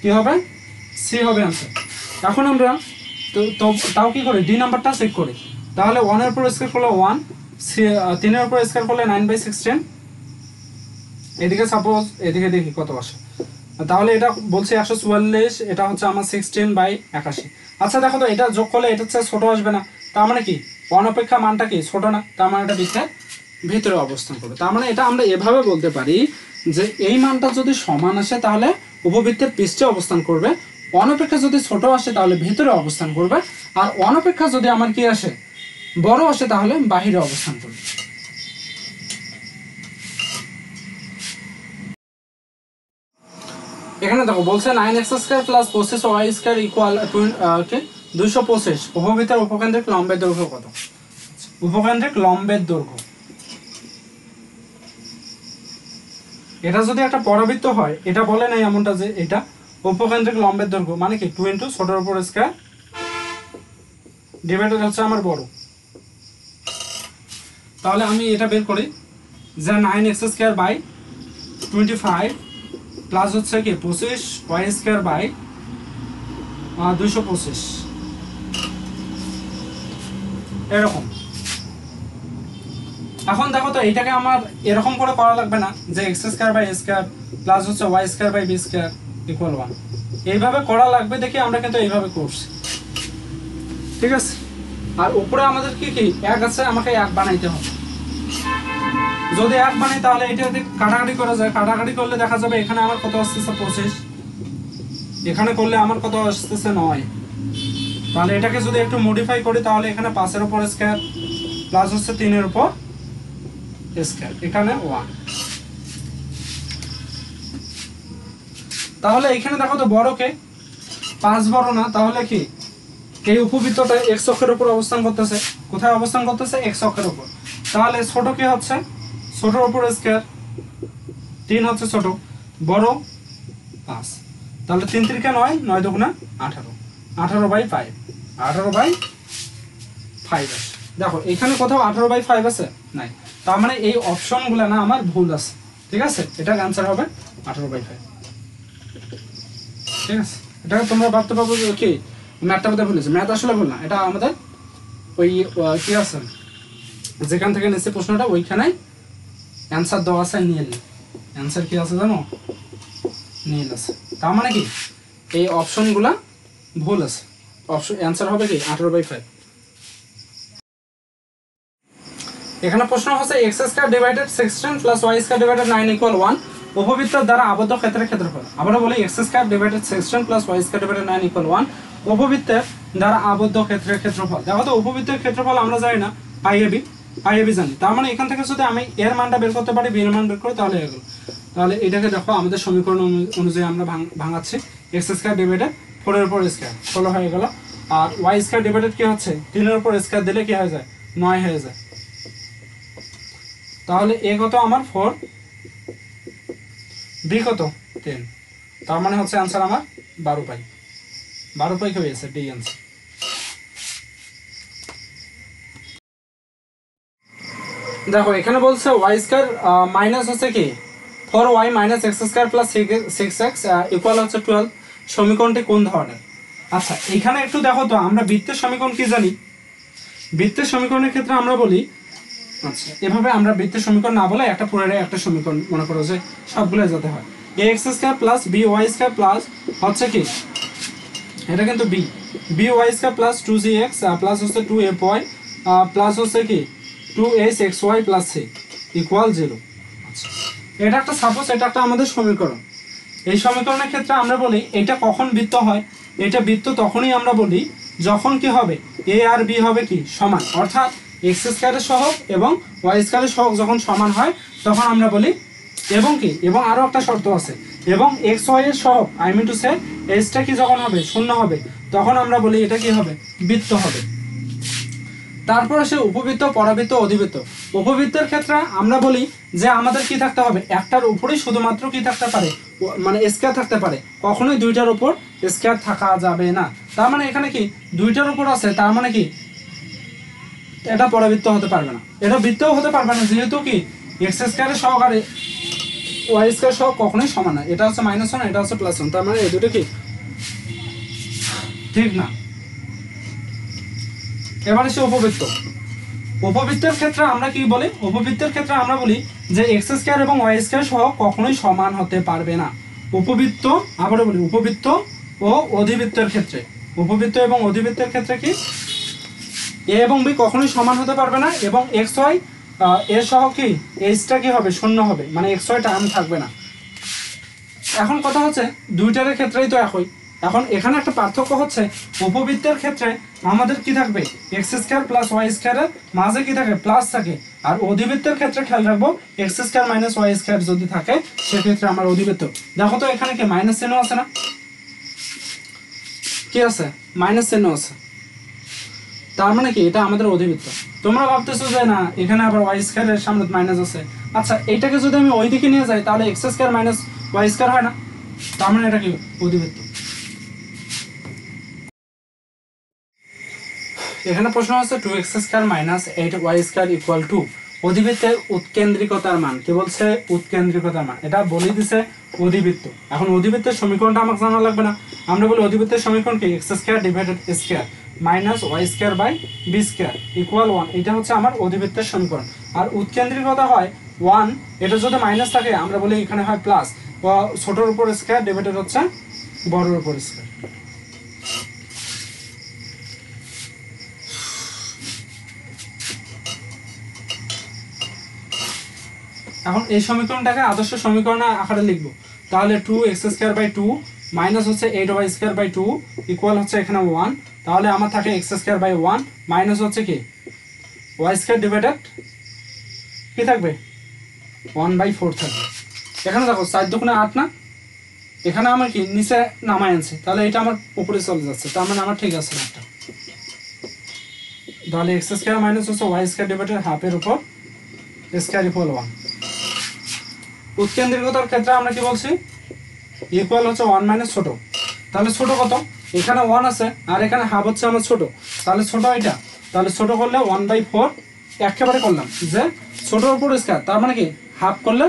কি হবে? সি হবে आंसर। এখন আমরা তাও কি করি? ডি নাম্বারটা চেক করি। তাহলে 1 এর উপর স্কয়ার করলে 1, 3 এর উপর স্কয়ার করলে 9/16। এদিকে সাপোজ এদিকে দেখি কত আসে। তাহলে এটা বলছে 144, এটা হচ্ছে আমার 16/81। আচ্ছা দেখো তো এটা যোগ করলে এটা হচ্ছে ছোট আসবে না, তার মানে কি 1 অপেক্ষা মানটা কি ছোট না, তার মানে এটা বৃত্তের ভিতরে অবস্থান করবে। তার মানে এটা আমরা এভাবে বলতে পারি যে এই মানটা যদি সমান আসে তাহলে উপবৃত্তের পৃষ্ঠে অবস্থান করবে, 1 অপেক্ষা যদি ছোট আসে তাহলে ভিতরে অবস্থান করবে, আর 1 অপেক্ষা যদি আমার কি আসে বড় আসে তাহলে বাহিরে অবস্থান করবে। এখানে দেখো বলছে 9x² প্লাস 25y² ইকুয়াল 225। উপবৃত্তের উপকেন্দ্রিক লম্বের দৈর্ঘ্য কত? উপকেন্দ্রিক লম্বের দৈর্ঘ্য, এটা যদি একটা পরাবৃত্ত হয়, এটা বলে নাই এমনটা যে এটা উপকেন্দ্রিক লম্বের দৈর্ঘ্য মানে কি 2 * ছোটর উপর স্কয়ার ডিভাইডেড হচ্ছে আমার বড়। তাহলে আমি এটা বের করি যে 9x² বাই 25 প্লাস হচ্ছে কি 25y² বাই 225 এরকম। এখন দেখো তো এইটাকে আমার এরকম করে করা লাগবে না যে x² বাই a² প্লাস হচ্ছে y² বাই b² ইকুয়াল 1, এইভাবে করা লাগবে দেখি আমরা কিন্তু এইভাবে করছি, ঠিক আছে। আর উপরে আমাদের কি কি এক আছে, আমাকে এক বানাইতে হবে। যদি এক বানাই তাহলে এটা কাটাকাটি করা যায়, কাটাকাটি করলে দেখা যাবে এখানে আমার কত আসতেছে 25, এখানে করলে আমার কত আসতেছে 9। তাহলে এটাকে যদি একটু মডিফাই করি তাহলে এখানে 5 এর উপর স্কয়ার প্লাস হচ্ছে 3 এর উপর স্কয়ার, এখানে 1। তাহলে এখানে দেখো তো বড় কে 5 বড় না, তাহলে কি এই উপবৃত্তটা x অক্ষের উপর অবস্থান করতেছে। কোথায় অবস্থান করতেছে? x অক্ষের উপর। তাহলে ছোট কি হচ্ছে? ছোটর উপর স্কয়ার, 3 হচ্ছে ছোট, বড় 5। তাহলে 3 × 3 = 9, 9 × 2 = 18, 18/5, 18/5 আছে। দেখো এখানে কোথাও 18/5 আছে নাই, তার মানে এই অপশনগুলো না আমার ভুল আছে, ঠিক আছে। এটার आंसर হবে 18/5, ঠিক আছে। এটা তোমরা ভাবতে পারবে কি ম্যাথটা বোধহয় ভুল হয়েছে। ম্যাথ আসলে ভুল না, এটা আমাদের ওই কি আছে যেখান থেকে নিচ্ছে প্রশ্নটা ওইখানে অ্যান্সার দেওয়া আছে নীল। অ্যান্সার কি আছে জানো? নীল আছে। তার মানে কি এই অপশনগুলা ভুল আছে। অপশন অ্যান্সার হবে কি 18/5। এখানে প্রশ্ন হচ্ছে x² divided 16 plus y² divided 9 equal 1। উপবৃত্তের দ্বারা আবদ্ধ ক্ষেত্রের ক্ষেত্রফল। আবারও বলি x² divided 16 plus y² divided 9 equal 1। উপবৃত্তের দ্বারা আবদ্ধ ক্ষেত্রের ক্ষেত্রফল। দেখো তো উপবৃত্তের ক্ষেত্রফল আমরা জানি না, পাই এবি জানি। তার মানে এখান থেকে যদি আমি এর মানটা বের করতে পারি, বি এর মান বের করি তাহলে এগুলো। তাহলে এটাকে দেখো আমাদের সমীকরণ অনুযায়ী আমরা ভাঙাচ্ছি। x² ডিভাইডেড 4 এর উপর স্কয়ার 16 হয়ে গেল, আর y² ডিভাইডেড কি হচ্ছে 3 এর উপর স্কয়ার দিলে কি হয়ে যায় 9 হয়ে যায়। তাহলে a কত আমার 4, b কত 10, তার মানে হচ্ছে आंसर আমার 12 পাই। 12 পাই হয়েছে ডি आंसर। দেখো এখানে বলছে y² মাইনাস হচ্ছে কি 4y - x² + 6x ইকুয়াল হচ্ছে 12। সমীকরণটি কোন ধরনের। আচ্ছা এখানে একটু দেখো তো, আমরা বৃত্তের সমীকরণ কি জানি? বৃত্তের সমীকরণের ক্ষেত্রে আমরা বলি, আচ্ছা এভাবে আমরা বৃত্তের সমীকরণ না বলে একটা পুরো একটা সমীকরণ মনে করো যে সবগুলো যাতে হয় a x square plus b y square plus হচ্ছে কি, এটা কিন্তু b, b y square plus two g x plus হচ্ছে টু এফ ওয়াই প্লাস হচ্ছে কি two s x y plus c equal 0। আচ্ছা এটা একটা সাপোজ, এটা একটা আমাদের সমীকরণ। এই সমীকরণের ক্ষেত্রে আমরা বলি এটা কখন বৃত্ত হয়, এটা বৃত্ত তখনই আমরা বলি যখন কি হবে এ আর বি হবে কি সমান, অর্থাৎ এক্স স্কয়ারের সহগ এবং ওয়াই স্কয়ারের সহগ যখন সমান হয় তখন আমরা বলি, এবং কি এবং আরো একটা শর্ত আছে, এবং এক্স ওয়াই এর সহগ আই মিন টু সে এসটা কি যখন হবে শূন্য হবে তখন আমরা বলি এটা কি হবে বৃত্ত হবে। তারপর আসে উপবৃত্ত, পরাবৃত্ত, অধিবৃত্ত। উপবৃত্তের ক্ষেত্রে আমরা বলি যে আমাদের কি থাকতে হবে, একটার উপরেই শুধুমাত্র কি থাকতে পারে মানে স্কয়ার থাকতে পারে, কখনোই দুইটার উপর স্কয়ার থাকা যাবে না। তার মানে এখানে কি দুইটার উপর আছে, তার মানে কি এটা পরাবৃত্ত হতে পারবে না, এটা বৃত্তও হতে পারবে না, যেহেতু কি এক্স স্কয়ারের সহগ আর ওয়াই স্কয়ার সহগ কখনোই সমান না, এটা হচ্ছে -1 এটা হচ্ছে +1, তার মানে এই দুটো কি ঠিক না। এবার এসে উপবৃত্ত। উপবৃত্তের ক্ষেত্রে আমরা কি বলি, উপবৃত্তের ক্ষেত্রে আমরা বলি যে এক্স স্কয়ার এবং ওয়াই স্কয়ার সহ কখনোই সমান হতে পারবে না। উপবৃত্ত, আবারও বলি উপবৃত্ত ও অধিবৃত্তের ক্ষেত্রে, উপবৃত্ত এবং অধিবৃত্তের ক্ষেত্রে কি এ এবং বি কখনোই সমান হতে পারবে না, এবং এক্স ওয়াই এর সহ কি এইচটা কি হবে শূন্য হবে, মানে এক্স ওয়াই টার্ম থাকবে না। এখন কথা হচ্ছে দুইটার ক্ষেত্রেই তো একই, এখন এখানে একটা পার্থক্য হচ্ছে উপবৃত্তের ক্ষেত্রে আমাদের কি থাকবে এক্স স্কয়ার প্লাস ওয়াই স্কয়ারের মাঝে কি থাকে প্লাস থাকে, আর অধিবৃত্তের ক্ষেত্রে খেয়াল রাখবো x square minus y square যদি থাকে সেক্ষেত্রে আমার অধিবৃত্ত। দেখো তো এখানে কি মাইনাস চিহ্ন আছে না, কি আছে মাইনাস চিহ্ন আছে, তার মানে কি এটা আমাদের অধিবৃত্ত। তোমরা ভাবতেছো যে না এখানে আবার ওয়াই স্কয়ারের সামনে মাইনাস আছে, আচ্ছা এটাকে যদি আমি ওই দিকে নিয়ে যাই তাহলে x square minus y square হয় না, তার মানে এটা কি অধিবৃত্ত। এখানে প্রশ্ন আছে 2x square minus 8y square equal to অধিবৃত্তের উৎকেন্দ্রিকতার মান, কি বলছে উৎকেন্দ্রিকতার মান, এটা বলে দিছে অধিবৃত্ত। এখন অধিবৃত্তের সমীকরণটা আমাকে জানা লাগবে না, আমরা বলি অধিবৃত্তের সমীকরণ কি x square divided square minus y square by b square equal 1, এটা হচ্ছে আমার অধিবৃত্তের সমীকরণ। আর উৎকেন্দ্রিকতা হয় 1, এটা যদি মাইনাস থাকে আমরা বলি এখানে হয় প্লাস, ছোটর উপর স্কয়ার ডিভাইডেড হচ্ছে বড়র উপর স্কয়ার। এখন এই সমীকরণটাকে আদর্শ সমীকরণ আকারে লিখব, তাহলে 2x স্কয়ার বাই 2 মাইনাস হচ্ছে 8y স্কয়ার বাই 2 ইকুয়াল হচ্ছে এখানে 1, তাহলে আমার থাকে x স্কয়ার বাই 1 মাইনাস হচ্ছে কি y স্কয়ার ডিভাইডেড কি থাকবে 1/4 থাকবে। এখানে দেখো 4 দুগুণে 8 না, এখানে আমার কি নিচে নামায় আনছে, তাহলে এটা আমার উপরে চলে যাচ্ছে, তার মানে আমার ঠিক আছে একটা, তাহলে x স্কয়ার মাইনাস হচ্ছে y স্কয়ার ডিভাইডেড হাফ এর উপর স্কয়ার ইকুয়াল 1। উৎকেন্দ্রিকতার ক্ষেত্রে আমরা কি বলছি ইকুয়াল হচ্ছে 1 মাইনাস ছোট, তাহলে ছোট কত এখানে 1 আছে আর এখানে হাফ হচ্ছে আমার ছোট, তাহলে ছোট এটা, তাহলে ছোট করলে 1/4 একেবারে করলাম যে ছোটর উপর স্কয়ার, তার মানে কি হাফ করলে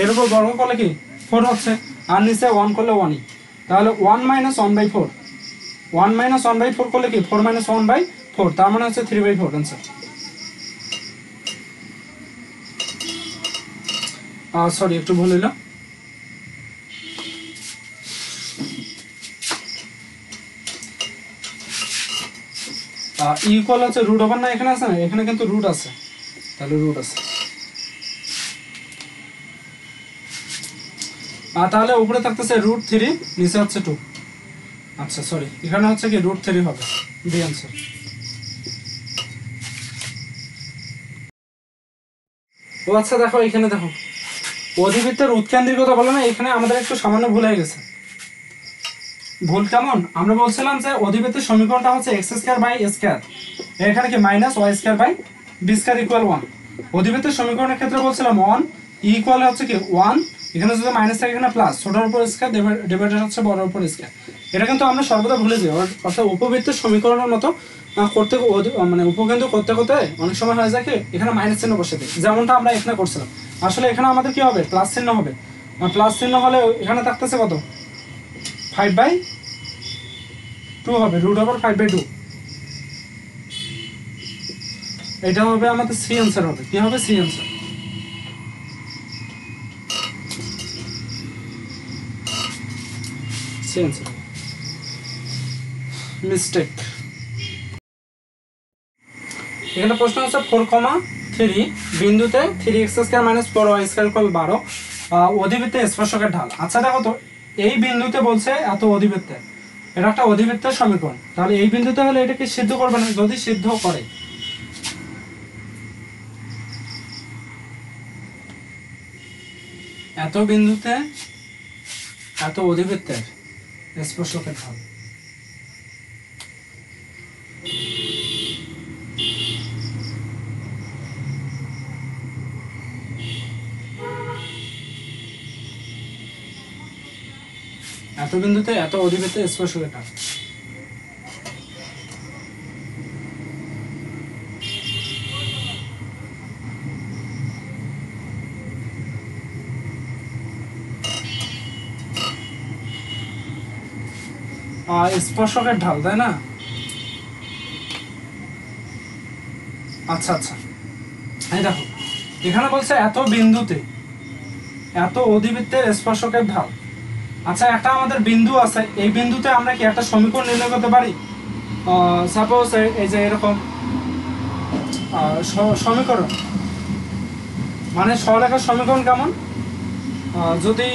এর উপর বর্গ করলে কি 4 হচ্ছে, আর নিচে 1 করলে 1ই, তাহলে 1 মাইনাস 1/4, 1 মাইনাস 1/4 করলে কি 4 মাইনাস 1/4, তার মানে হচ্ছে 3/4 आंसर। সরি একটু ভুল হইল, ইকুয়াল হচ্ছে রুট ওভার না, এখানে আছে না, এখানে কিন্তু রুট আছে, তাহলে রুট আছে, আর তাহলে উপরে থাকতেছে √3 নিচে হচ্ছে 2, আচ্ছা সরি এখানে হচ্ছে কি √3 হবে, ডি आंसर। ও আচ্ছা দেখো এখানে দেখো অধিবৃত্তের উৎকেন্দ্রিকতা বলে না, এখানে আমাদের একটু সামান্য ভুল হয়ে গেছে। ভুল কেমন, আমরা বলছিলাম যে অধিবৃত্তের সমীকরণটা হচ্ছে x square by a square, এখানে কি minus y square by b square equal 1। অধিবৃত্তের সমীকরণের ক্ষেত্রে বলছিলাম 1 ইকুয়াল হচ্ছে কি 1, এখানে যদি মাইনাস থাকে এখানে প্লাস, ছোটর উপর স্কয়ার ডিভাইডেড হচ্ছে বড়র উপর স্কয়ার। এটা কিন্তু আমরা সর্বদা ভুলে যাই, অর্থাৎ উপবৃত্তের সমীকরণের মতো করতে মানে উপকেন্দ্র করতে করতে অনেক সময় হয়ে যায় কি এখানে মাইনাস চিহ্ন বসে দেয়, যেমনটা আমরা এখানে করছিলাম। আসলে এখানে আমাদের কি হবে প্লাস চিহ্ন হবে, প্লাস চিহ্ন হলে এখানে থাকতেছে কত 5/2 হবে, √5/2। এটা হবে আমাদের সি অ্যান্সার হবে। কি হবে? C answer. C answer mistake. এখানে প্রশ্ন হচ্ছে 4,3 বিন্দুতে 3x² - 4y² = 12 অধিবৃত্তে স্পর্শকের ঢাল। আচ্ছা দেখো তো, এই বিন্দুতে বলছে এত অধিবৃত্তের, এটা একটা অধিবৃত্তের সমীকরণ, তাহলে এই বিন্দুতে হলে এটাকে সিদ্ধ করবে না। যদি সিদ্ধ করে, এত বিন্দুতে এত অধিবৃত্তের স্পর্শকের ঢাল, এত বিন্দুতে এত অধিবৃত্তের স্পর্শকের ঢাল। স্পর্শকের ঢাল, তাই না? আচ্ছা আচ্ছা, এই দেখো এখানে বলছে এত বিন্দুতে এত অধিবৃত্তের স্পর্শকের ঢাল। আচ্ছা, একটা আমাদের বিন্দু আছে, এই বিন্দুতে আমরা কি একটা সমীকরণ নির্ণয় করতে পারি? সাপোজ এই যে এরকম সমীকরণ, মানে সরলরেখার সমীকরণ কেমন? যদি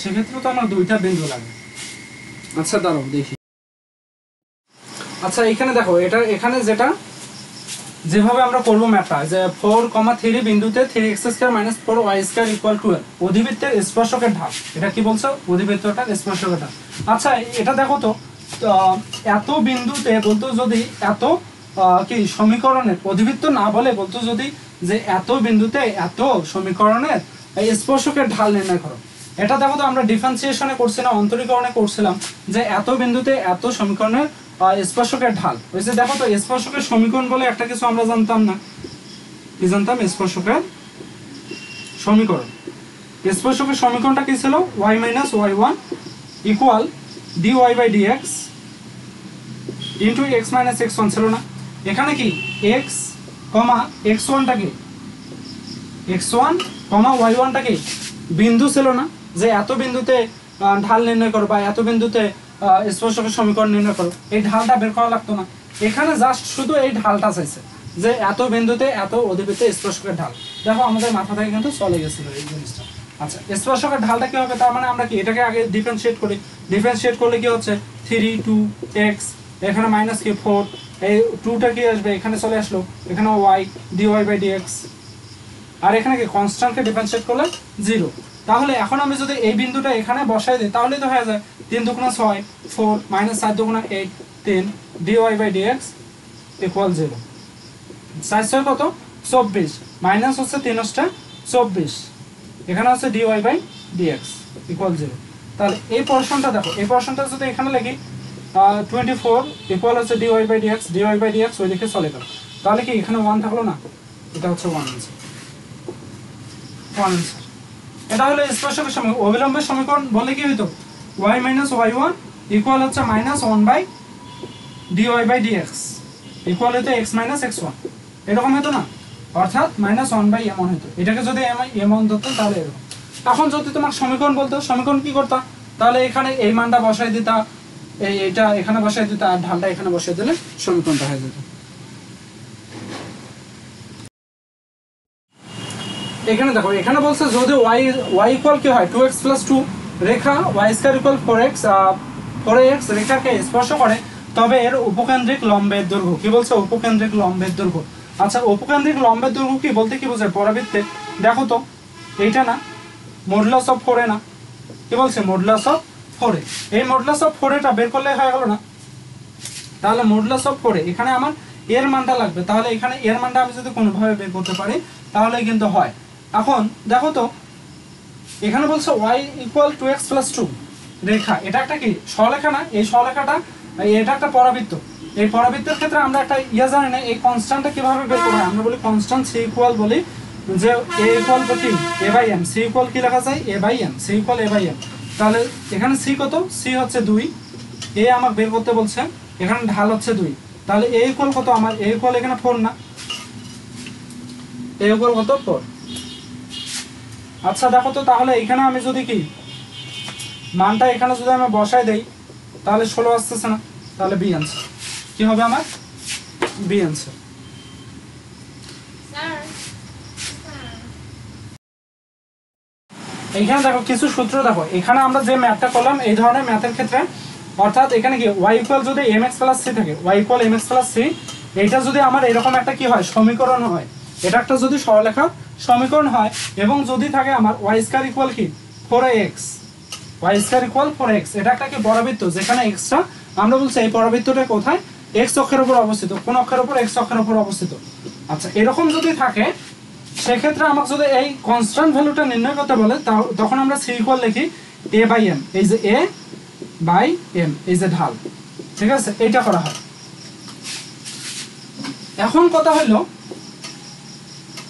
সেক্ষেত্রে তো আমার দুইটা বিন্দু লাগে। আচ্ছা দাঁড়াও দেখি। আচ্ছা এখানে দেখো, এটা এখানে যেভাবে আমরা করবো ম্যাপটা, যে 4,3 বিন্দুতে 3x² - 4y² = 12 অধিবৃত্তের স্পর্শকের ঢাল। এটা কি বলছো? অধিবৃত্তটার স্পর্শকের ঢাল। আচ্ছা এটা দেখো তো, এত বিন্দুতে বলতো যদি এত কি সমীকরণের, অধিবৃত্ত না বলে বলতো যদি যে এত বিন্দুতে এত সমীকরণের স্পর্শকের ঢাল নির্ণয় করো। এটা দেখো তো, আমরা ডিফারেন্সিয়েশনে করছি না, অন্তরীকরণে করছিলাম, যে এত বিন্দুতে এত সমীকরণের স্পর্শকের ঢাল হয়েছে। দেখো তো, স্পর্শকের সমীকরণ বলে একটা কিছু আমরা জানতাম না। কি জানতাম? স্পর্শকের সমীকরণ। স্পর্শকের সমীকরণটা কি ছিল? y - y1 = dy/dx x - x1 ছিল না? এখানে কি x, x1টা কি, x1, y1টা কি বিন্দু ছিল না? যে এত বিন্দুতে ঢাল নির্ণয় করো বা এত বিন্দুতে স্পর্শকের সমীকরণ নির্ণয় করো, এই ঢালটা বের করা লাগতো না। এখানে জাস্ট শুধু এই ঢালটা চাইছে, যে এত বিন্দুতে এত অধিবৃত্তে স্পর্শকের ঢাল। দেখো আমাদের মাথা থেকে কিন্তু চলে গেছিল এই জিনিসটা। আচ্ছা, স্পর্শকের ঢালটা কি হবে? তার মানে আমরা কি এটাকে আগে ডিফারেন্সিয়েট করি। ডিফারেন্সিয়েট করলে কি হচ্ছে? 3 2x, এখানে -4, এই 2টা কি আসবে? এখানে চলে আসলো, এখানে y dy/dx, আর এখানে কি কনস্ট্যান্টকে ডিফারেন্সিয়েট করলে 0। তাহলে এখন আমি যদি এই বিন্দুটা এখানে বসাই দিই, তাহলে তো হয়ে যায় 3 × 6 4 -4 × 8 3 dy/dx = 0। 4 6 কত? 24, মাইনাস হচ্ছে 3 × 24, এখানে হচ্ছে dy/dx = 0। তাহলে এই পোরশনটা দেখো, এই পোরশনটা যদি এখানে লিখি 24 = হচ্ছে dy/dx ওইদিকে চলে গেল, তাহলে কি এখানে 1 থাকলো না? এটা হচ্ছে 1 আনসার। এটা হলো স্পর্শকের সমীকরণ। অবিলম্বের সমীকরণ বলে কি হইতো? y - y1 = হচ্ছে -1/dy/dx = হতো x - x1, এরকম হতো না? অর্থাৎ -1/m হতো। এটাকে যদি m1 ধরতাম তাহলে এরকম। এখন যদি তোমার সমীকরণ বলতো, সমীকরণ কি করতা? তাহলে এখানে এই মানটা বসাই দিতা, এইটা এখানে বসাই দিতা, আর ঢালটা এখানে বসাই দিলে সমীকরণটা হয়ে যেত। এখানে দেখো, এখানে বলছে যদি y = কি হয় 2x + 2 রেখা y² = 4x রেখাকে স্পর্শ করে, তবে এর উপকেন্দ্রিক লম্বের দৈর্ঘ্য কি বলছে? উপকেন্দ্রিক লম্বের দৈর্ঘ্য। আচ্ছা, উপকেন্দ্রিক লম্বের দৈর্ঘ্য কি বলতে কি বোঝায়? পরাবৃত্তে দেখো তো, এইটা না (4) না, কি বলছে? (4) এই (4) বের করলে হয়ে গেল না? তাহলে (4) এখানে আমার এর মানটা লাগবে, তাহলে এখানে এর মানটা আমি যদি কোনোভাবে বের করতে পারি তাহলে কিন্তু হয়। এখন দেখো তো, এখানে বলছে y = 2x + 2 রেখা, এটা একটা কি সরলরেখা না? এই সরলরেখাটা এটা একটা পরাবৃত্ত, এই পরাবৃত্তের ক্ষেত্রে আমরা একটা জানি না এই কনস্ট্যান্টটা কিভাবে বের করা হয়। আমরা বলি কনস্ট্যান্ট সি ইকুয়াল বলি যে এ ইকুয়াল টু কি a by m, c equal কি লেখা যায় a by m, c equal a by m. তাহলে এখানে সি কত, সি হচ্ছে 2, এ আমাকে বের করতে বলছে, এখানে ঢাল হচ্ছে 2, তাহলে এ ইকুয়াল কত আমার, এ ইকুয়াল এখানে 4 না, এ ইকুয়াল কত 4। আচ্ছা দেখো তো তাহলে এখানে আমি যদি কি মানটা এখানে যদি আমি বসাই দেই তাহলে 16 আসতেছে না, তাহলে বি আনসার কি হবে আমার, বি আনসার। এইখানে দেখো কিছু সূত্র দেখো, এখানে আমরা যে ম্যাথটা করলাম এই ধরনের ম্যাথের ক্ষেত্রে, অর্থাৎ এখানে কি ওয়াই ইকুয়াল যদি এম এক্স প্লাস সি থাকে, y equal m x plus c, এইটা যদি আমার এরকম একটা কি হয় সমীকরণ হয়, এটা একটা যদি সরলরেখা সমীকরণ হয়, এবং যদি থাকে আমার ওয়াই স্কয়ার ইকুয়াল কি 4x, y square equal 4x, এটা একটা কি বর্গবৃত্ত যেখানে এক্সট্রা আমরা বলছি এই বর্গবৃত্তটা কোথায় এক্স অক্ষের উপর অবস্থিত, কোন অক্ষের উপর এক্স অক্ষের উপর অবস্থিত। আচ্ছা এরকম যদি থাকে সেক্ষেত্রে আমাকে যদি এই কনস্ট্যান্ট ভ্যালুটা নির্ণয় করতে বলে তখন আমরা সি ইকুয়াল লিখি এ বাই এম, এই যে এ বাই এম, এই যে ঢাল, ঠিক আছে, এইটা করা হয়। এখন কথা হইল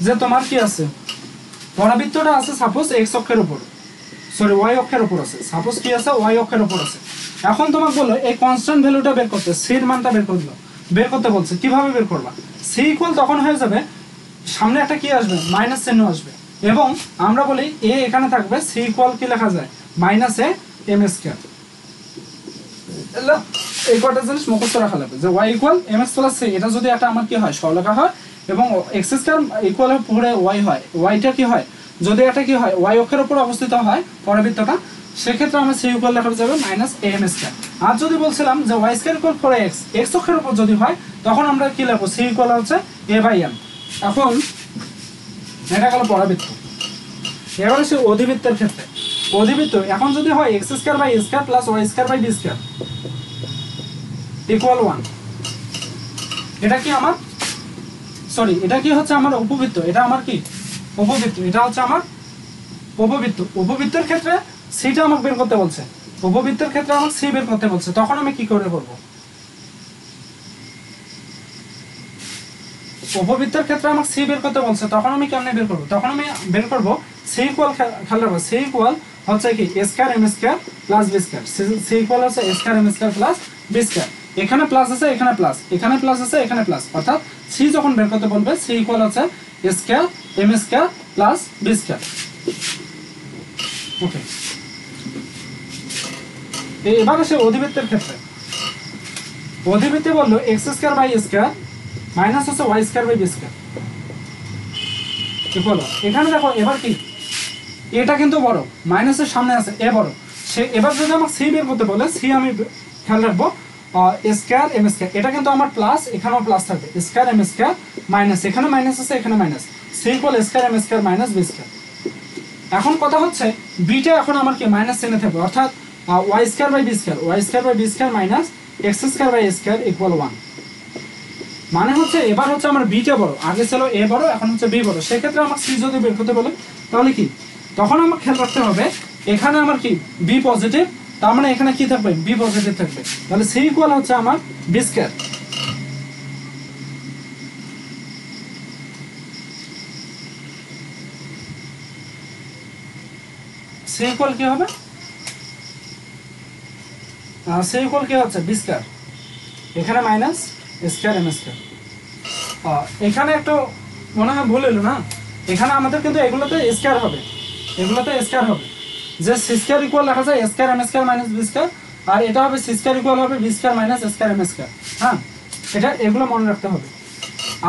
যে তোমার কি আছে পরাবৃত্তটা আছে সাপোজ এক্স অক্ষের উপর, সরি ওয়াই অক্ষের উপর আছে, সাপোজ কি আছে ওয়াই অক্ষের উপর আছে। এখন তোমাকে বললো এই কনস্ট্যান্ট ভ্যালুটা বের করতে, সির মানটা বের করতে বলছে, কিভাবে বের করবা, সি ইকুয়াল তখন হয়ে যাবে সামনে একটা কি আসবে মাইনাস চিহ্ন আসবে, এবং আমরা বলি এ এখানে থাকবে, সি ইকুয়াল কি লেখা যায় মাইনাস এ এম স্কয়ার। এই কয়টা জিনিস মুখস্থ রাখা লাগবে যে y equal m x plus c, এটা যদি একটা আমার কি হয় সরলরেখা হয় এবং এক্স স্কয়ার ইকুয়াল পুরো ওয়াই হয়, ওয়াইটা কি হয় যদি একটা কি হয় ওয়াই অক্ষের উপর অবস্থিত হয় পরাবৃত্তটা, সেক্ষেত্রে আমরা সি ইকুয়াল লেখা যাবে মাইনাস এ এম স্কয়ার। আর যদি বলছিলাম যে y square equal 4x, x অক্ষের উপর যদি হয় তখন আমরা কি লিখবো সি ইকুয়াল হচ্ছে এ বাই এম। এখন এটা গেল পরাবৃত্ত। এবার সে অধিবৃত্তের ক্ষেত্রে, অধিবৃত্ত এখন যদি হয় x square by a square plus y square by b square equal 1, এটা কি আমার সরি এটা কি হচ্ছে আমার উপবৃত্ত, এটা আমার কি উপবৃত্ত, এটা হচ্ছে আমার উপবৃত্ত। উপবৃত্তের ক্ষেত্রে সিটা আমাকে বের করতে বলছে, উপবৃত্তের ক্ষেত্রে আমাকে সি বের করতে বলছে, তখন আমি কি করে করব, উপবৃত্তের ক্ষেত্রে আমাকে সি বের করতে বলছে তখন আমি কেমনে বের করব, তখন আমি বের করব সি ইকুয়াল, খেয়াল রাখবো সি ইকুয়াল হচ্ছে কি a square m square plus b square, c equal হচ্ছে a square m square plus b square, এখানে প্লাস আছে এখানে প্লাস, এখানে প্লাস আছে এখানে প্লাস, অর্থাৎ সি যখন বের করতে বলবে সি ইকুয়াল হচ্ছে a square m square plus b square. Okay, এবার আসে অধিবৃত্তের ক্ষেত্রে, অধিবৃত্তে বললো x square by square minus হচ্ছে y square by b square equal, এখানে দেখো এবার কি এটা কিন্তু বড়, মাইনাসের সামনে আছে এ বড়, সে এবার যদি আমাকে সি বের করতে বলে সি আমি খেয়াল রাখবো স্কয়ার এম স্কয়ার, এটা কিন্তু আমার প্লাস, এখানেও প্লাস থাকবে স্কয়ার এম স্কয়ার মাইনাস, এখানে মাইনাস আছে এখানে minus, c equal square m square minus b square. এখন কথা হচ্ছে বিটা এখন আমার কি মাইনাস চিহ্নে থাকবে, অর্থাৎ y square by b square, y square by b square minus x square by square equal 1, মানে হচ্ছে এবার হচ্ছে আমার বিটা বড়, আগে ছিল এ বড় এখন হচ্ছে বি বড়, সেক্ষেত্রে আমার সি যদি বের করতে বলে তাহলে কি তখন আমার খেয়াল রাখতে হবে এখানে আমার কি বি পজিটিভ, তার মানে এখানে কি থাকবে বি পজিটিভ থাকবে, তাহলে সি ইকুয়াল হচ্ছে আমার বি স্কয়ার। সি ইকুয়াল কি হবে, সি ইকুয়াল কি হচ্ছে বি স্কয়ার, এখানে মাইনাস স্কয়ার এম স্কয়ার। এখানে একটু মনে হয় ভুল হলো না, এখানে আমাদের কিন্তু এগুলোতে স্কয়ার হবে, এগুলোতে স্কয়ার হবে, যে সি স্কয়ার ইকুয়াল লেখা যায় square m square minus b square, আর এটা হবে সি স্কয়ার ইকুয়াল হবে b square minus square m square. হ্যাঁ, এটা এগুলো মনে রাখতে হবে।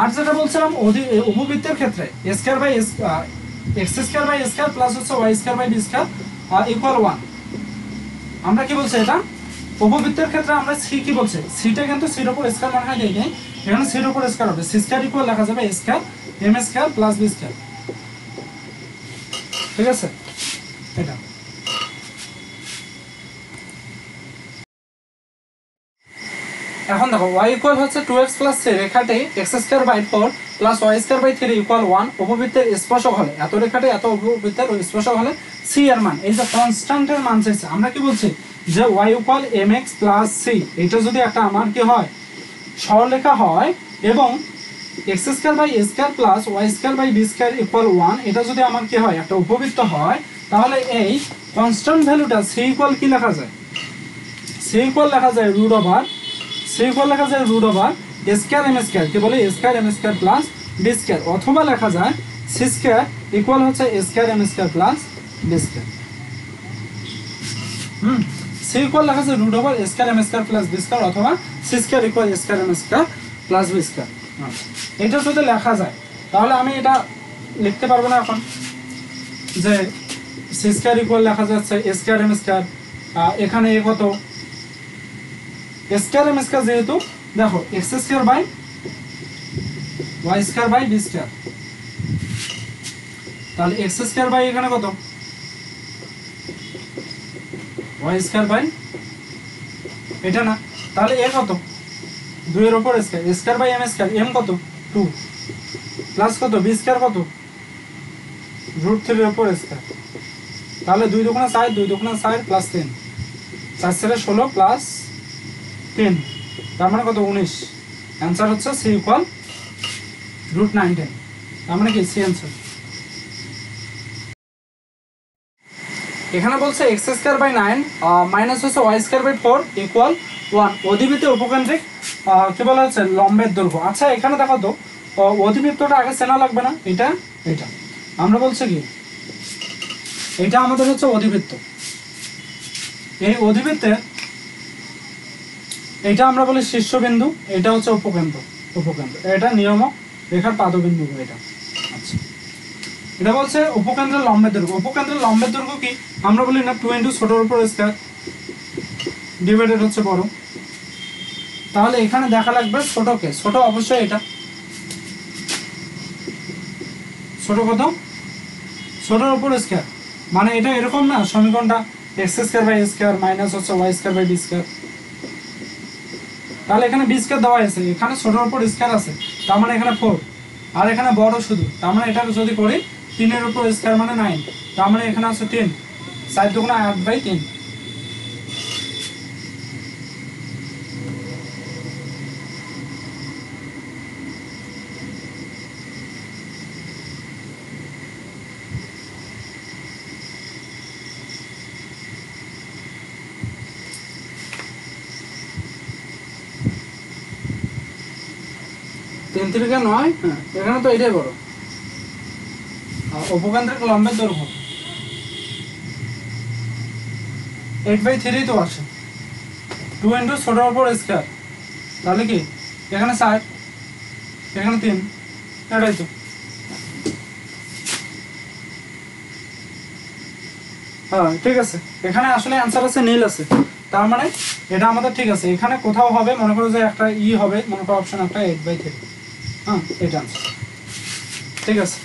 আর যেটা বলছিলাম উপবৃত্তের ক্ষেত্রে a square by x square by square plus হচ্ছে y square by b square equal 1, আমরা কি বলছি এটা উপবৃত্তের ক্ষেত্রে আমরা সি কি বলছে, সিটা কিন্তু সির উপর স্কয়ার মানা দেই নাই, এখানে সির উপর স্কয়ার হবে, সি স্কয়ার ইকুয়াল লেখা যাবে square m square plus b square, ঠিক আছে। এটা এখন দেখো y ইকুয়াল হচ্ছে 2x প্লাস 3 রেখাটি x square by 4 plus y square by 3 equal 1 উপবৃত্তের স্পর্শক হলে, এত রেখাটি এত উপবৃত্তের স্পর্শক হলে c এর মান, এই যে কনস্ট্যান্টের মান চাইছে, আমরা কি বলছি যে y equal mx plus c, এটা যদি একটা আমার কি হয় সরলরেখা হয় এবং x square by a square plus y square by b square equal 1, এটা যদি আমার কি হয় একটা উপবৃত্ত হয়, তাহলে এই কনস্ট্যান্ট ভ্যালুটা সি ইকুয়াল কি লেখা যায়, সি ইকুয়াল লেখা যায় রুট ওভার, সি ইকুয়াল লেখা যায় root over a square m square, কি বলে a square m square plus b square, অথবা লেখা যায় সি স্কয়ার ইকুয়াল হচ্ছে a square m square plus b square. C equal লেখা যায় root over a square m square plus b square, অথবা c square equal a square m square plus b square. এটা যদি লেখা যায় তাহলে আমি এটা লিখতে পারবো না এখন, যে সি স্কয়ার ইকুয়াল লেখা যাচ্ছে এ স্কয়ার এম স্কয়ার, এখানে এ কত এ স্কয়ার এম স্কয়ার, যেহেতু দেখো x square by y square by b square, তাহলে এক্স স্কয়ার বাই এখানে কত ওয়াই স্কয়ার বাই এটা না, তাহলে এ কত 2 এর উপর square, a square by m square, m কত 2 প্লাস কত বি স্কয়ার কত রুট 3 এর উপর স্কয়ার, তাহলে 2 দুগুণা 4, 2 দুগুণা 4 প্লাস 3, 4 × 16 প্লাস 3, তার মানে কত 19। অ্যান্সার হচ্ছে সি ইকুয়াল রুট 19, তার মানে কি সি অ্যান্সার। এখানে বলছে এক্স স্কয়ার বাই 9 মাইনাস হচ্ছে ওয়াই স্কয়ার বাই 4 ইকুয়াল 1, অধিবৃত্তের উপকেন্দ্রিক কি বলা হচ্ছে লম্বের দৈর্ঘ্য। আচ্ছা এখানে দেখো তো অধিবৃত্তটা আগে চেনা লাগবে না, এটা এটা আমরা বলছি কি এটা আমাদের হচ্ছে অধিবৃত্ত, এই অধিবৃত্তের এটা আমরা বলি শীর্ষবিন্দু, এটা হচ্ছে উপকেন্দ্র, উপকেন্দ্র এটা নিয়মক রেখার পাদবিন্দু এটা। আচ্ছা এটা বলছে উপকেন্দ্রের লম্বের দৈর্ঘ্য, উপকেন্দ্রের লম্বের দৈর্ঘ্য কি আমরা বলি না 2 × ছোটর উপর স্কয়ার ডিভাইডেড হচ্ছে বড়, তাহলে এখানে দেখা লাগবে ছোটকে, ছোট অবশ্যই এটা ছোট কত ছোটর উপর স্কয়ার, মানে এটা এরকম না সমীকরণটা x square by square minus হচ্ছে y square by b square, তাহলে এখানে বি স্কয়ার দেওয়া আছে, এখানে ছোটর উপর স্কয়ার আছে, তার মানে এখানে 4, আর এখানে বড় শুধু, তার মানে এটা যদি করি 3 এর উপর স্কয়ার মানে 9, তার মানে এখানে আছে 3, 4 দুগুণা 8/3। তিন তিরিকে 9, হ্যাঁ এখানে তো এটাই বড়, উপকেন্দ্রিক লম্বের দৈর্ঘ্য 8/3 তো আসে, 2 × ছোটর উপর স্কয়ার, তাহলে কি এখানে 4 এখানে 3, এটাই তো, হ্যাঁ ঠিক আছে। এখানে আসলে অ্যান্সার আছে নীল আছে, তার মানে এটা আমাদের ঠিক আছে, এখানে কোথাও হবে মনে করো যে একটা ই হবে, মনে করো অপশন একটা 8/3, হ্যাঁ এটা আনসার ঠিক আছে।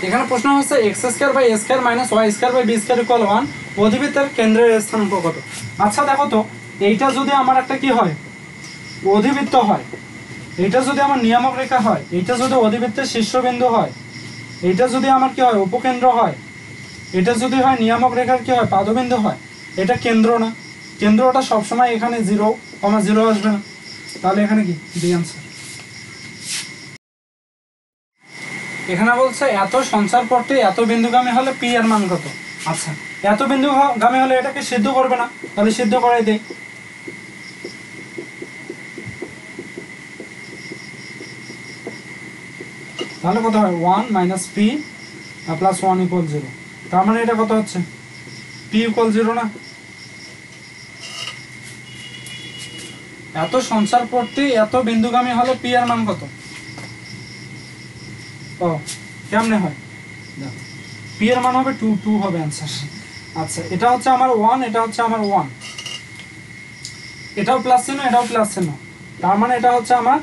এখানে প্রশ্ন হচ্ছে x square by a square minus y square by b square equal 1, অধিবৃত্তের কেন্দ্রের স্থানাঙ্ক কত। আচ্ছা দেখো তো এইটা যদি আমার একটা কি হয় অধিবৃত্ত হয়, এটা যদি আমার নিয়ামক রেখা হয়, এটা যদি অধিবৃত্তের শীর্ষবিন্দু হয়, এটা যদি আমার কি হয় উপকেন্দ্র হয়, এটা যদি হয় নিয়ামক রেখার কি হয় পাদবিন্দু হয়, এটা কেন্দ্র না, কেন্দ্রটা সবসময় এখানে 0, 0 আসবে না, তাহলে এখানে কি বি আনসার। এখানে বলছে এত সঞ্চার পথটি এত বিন্দুগামী হলে পি এর মান কত। আচ্ছা এত বিন্দুগামী হলে এটাকে সিদ্ধ করবে না, তাহলে সিদ্ধ করাই দেই, তাহলে কত হয় 1 - p প্লাস 1 = 0, তার মানে এটা কত হচ্ছে p = 0 না। এত সঞ্চার পথটি এত বিন্দুগামী হলে p এর মান কত, ও কেমনে হয় দেখো p এর মান হবে 2 হবে অ্যানসার। আচ্ছা এটা হচ্ছে আমার 1, এটা হচ্ছে আমার 1, এটাও প্লাস চিহ্ন এটাও প্লাস চিহ্ন, তার মানে এটা হচ্ছে আমার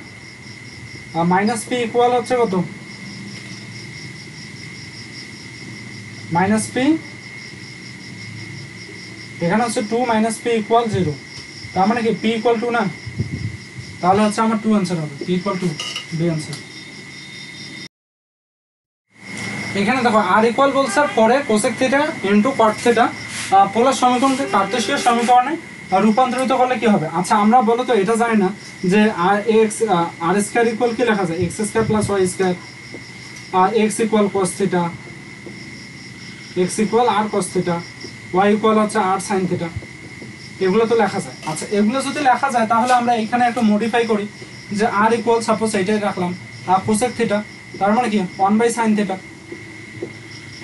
-p ইকুয়াল হচ্ছে কত -p, এখানে হচ্ছে 2 - p = 0, তার মানে কি p = 2 না, তাহলে হচ্ছে আমার 2 অ্যানসার হবে, p = 2 বি অ্যানসার। এখানে দেখো আর ইকুয়াল বলছে পরে cosec theta into cot theta polar সমীকরণকে কার্তেশীয় সমীকরণে রূপান্তরিত করলে কি হবে। আচ্ছা আমরা বলো তো এটা জানি না যে আর এক্স আর স্কয়ার ইকুয়াল কি লেখা যায়, x square plus y square, আর x equal cos theta, x equal r cos theta, y equal হচ্ছে আর sin থিটা, এগুলো তো লেখা যায়। আচ্ছা এগুলো যদি লেখা যায় তাহলে আমরা এখানে একটু মডিফাই করি যে আর ইকুয়াল সাপোজ এইটাই রাখলাম আর কোসেক থিটা, তার মানে কি 1/sin থিটা।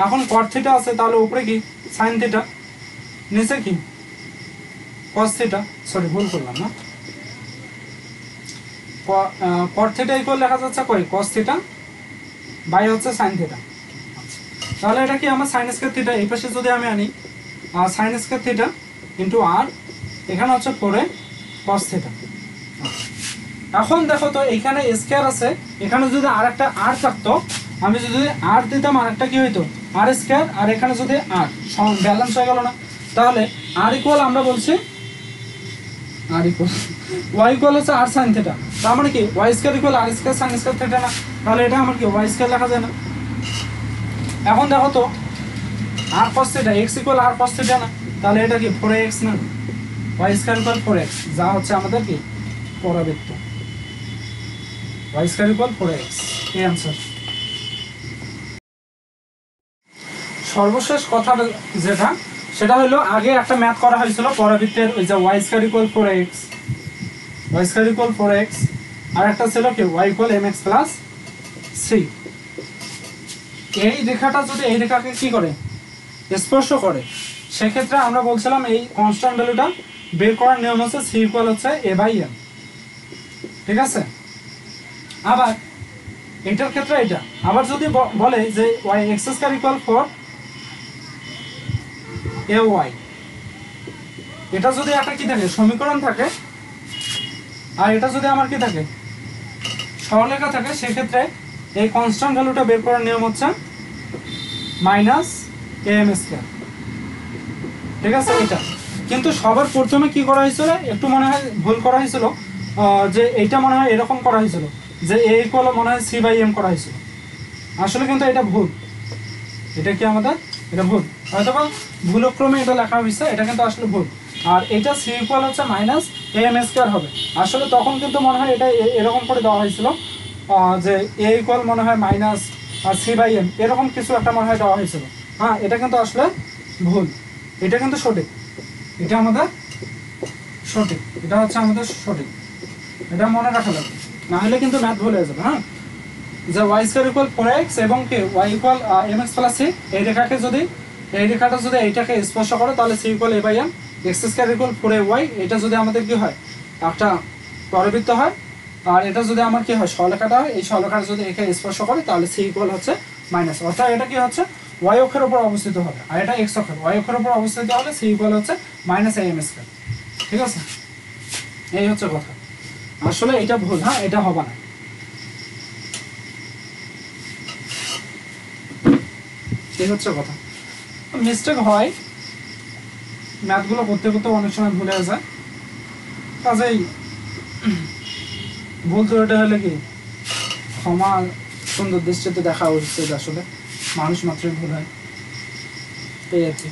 এখন cot থিটা আছে তাহলে উপরে কি sin থিটা, নিচে কি cos থিটা, সরি ভুল করলাম না, cot থিটা ইকুয়াল লেখা যাচ্ছে কই cos থিটা বাই হচ্ছে sin থিটা। তাহলে এটা কি আমার sin স্কয়ার থিটা এই পাশে যদি আমি আনি sin স্কয়ার থিটা ইনটু আর, এখানে হচ্ছে পরে cos থিটা। এখন দেখো তো এখানে স্কয়ার আছে, এখানে যদি আরেকটা আর থাকতো, আমি যদি আর দিতাম আরেকটা কি হইতো আর স্কয়ার, আর এখানে যদি আর ব্যালেন্স হয়ে গেল না, তাহলে আর ইকুয়াল আমরা বলছি আর ইকুয়াল ওয়াই ইকুয়াল হচ্ছে আর sin থিটা, তার মানে কি ওয়াই স্কয়ার ইকুয়াল আর স্কয়ার sin স্কয়ার থিটা না, তাহলে এটা আমার কি ওয়াই স্কয়ার লেখা যায় না। এখন দেখো তো আর cos theta x equal r cos theta না, তাহলে এটা কি 4x না, ওয়াই স্কয়ার ইকুয়াল 4x, যা হচ্ছে আমাদের কি পরাবৃত্ত, ওয়াই স্কয়ার ইকুয়াল 4x, এই आंसर। সর্বশেষ কথাটা যেটা সেটা হলো আগে একটা ম্যাথ করা হয়েছিল পরাবৃত্তের, ওই যে y square equal 4x, y square equal 4x, আর একটা ছিল কি y equal mx plus c. এই রেখাটা যদি এই রেখাকে কি করে স্পর্শ করে, সেক্ষেত্রে আমরা বলছিলাম এই কনস্ট্যান্ট ভ্যালুটা বের করার নিয়ম হচ্ছে সি ইকুয়াল হচ্ছে এ বাই এম, ঠিক আছে। আবার এটার ক্ষেত্রে এটা আবার যদি বলে যে Y x square equal 4 A Y, এটা যদি একটা কি থাকে সমীকরণ থাকে, আর এটা যদি আমার কি থাকে সরলরেখা থাকে, সেক্ষেত্রে এই কনস্ট্যান্ট ভ্যালুটা বের করার নিয়ম হচ্ছে মাইনাস এম স্কয়ার, ঠিক আছে। এটা কিন্তু সবার প্রথমে কি করা হয়েছিল একটু মনে হয় ভুল করা হয়েছিল, যে এইটা মনে হয় এরকম করা হয়েছিল যে এ ইকুয়াল মনে হয় সি বাই এম করা হয়েছিল, আসলে কিন্তু এটা ভুল, এটা কি আমাদের এটা ভুল, হয়তো বা ভুলক্রমে এটা লেখা হয়েছে, এটা কিন্তু আসলে ভুল। আর এটা সি ইকুয়াল হচ্ছে মাইনাস এ এম স্কয়ার হবে, আসলে তখন কিন্তু মনে হয় এটা এরকম করে দেওয়া হয়েছিল যে এ ইকুয়াল মনে হয় মাইনাস আর সি বাই এম, এরকম কিছু একটা মনে হয় দেওয়া হয়েছিল। হ্যাঁ এটা কিন্তু আসলে ভুল, এটা কিন্তু সঠিক, এটা আমাদের সঠিক, এটা হচ্ছে আমাদের সঠিক, এটা মনে রাখা লাগবে, না হলে কিন্তু ম্যাথ ভুল হয়ে যাবে। হ্যাঁ যে ওয়াই স্কয়ার ইকুয়াল 4x এবং কি y equal mx plus c, এই রেখাকে যদি এই রেখাটা যদি এইটাকে স্পর্শ করে তাহলে c equal a by m, x square equal 4ay, এটা যদি আমাদের কি হয় একটা পরাবৃত্ত হয়, আর এটা যদি আমার কি হয় সরলরেখাটা হয়, এই সরলরেখাটা যদি একে স্পর্শ করে তাহলে সি ইকুয়াল হচ্ছে মাইনাস, অর্থাৎ এটা কি হচ্ছে ওয়াই অক্ষের উপর অবস্থিত হবে, আর এটা এক্স অক্ষের, ওয়াই অক্ষের উপর অবস্থিত হলে সি ইকুয়াল হচ্ছে মাইনাস এম স্কয়ার, ঠিক আছে। এই হচ্ছে কথা, আসলে এটা ভুল, হ্যাঁ এটা হবে না, এই হচ্ছে কথা। মিস্টেক হয়, ম্যাথগুলো করতে করতে অনেক সময় ভুলে যায়, কাজেই ভুল তো এটা হলে কি ক্ষমা সুন্দর দৃষ্টিতে দেখা উচিত, আসলে মানুষ মাত্রই ভুল হয়, এই আর কি।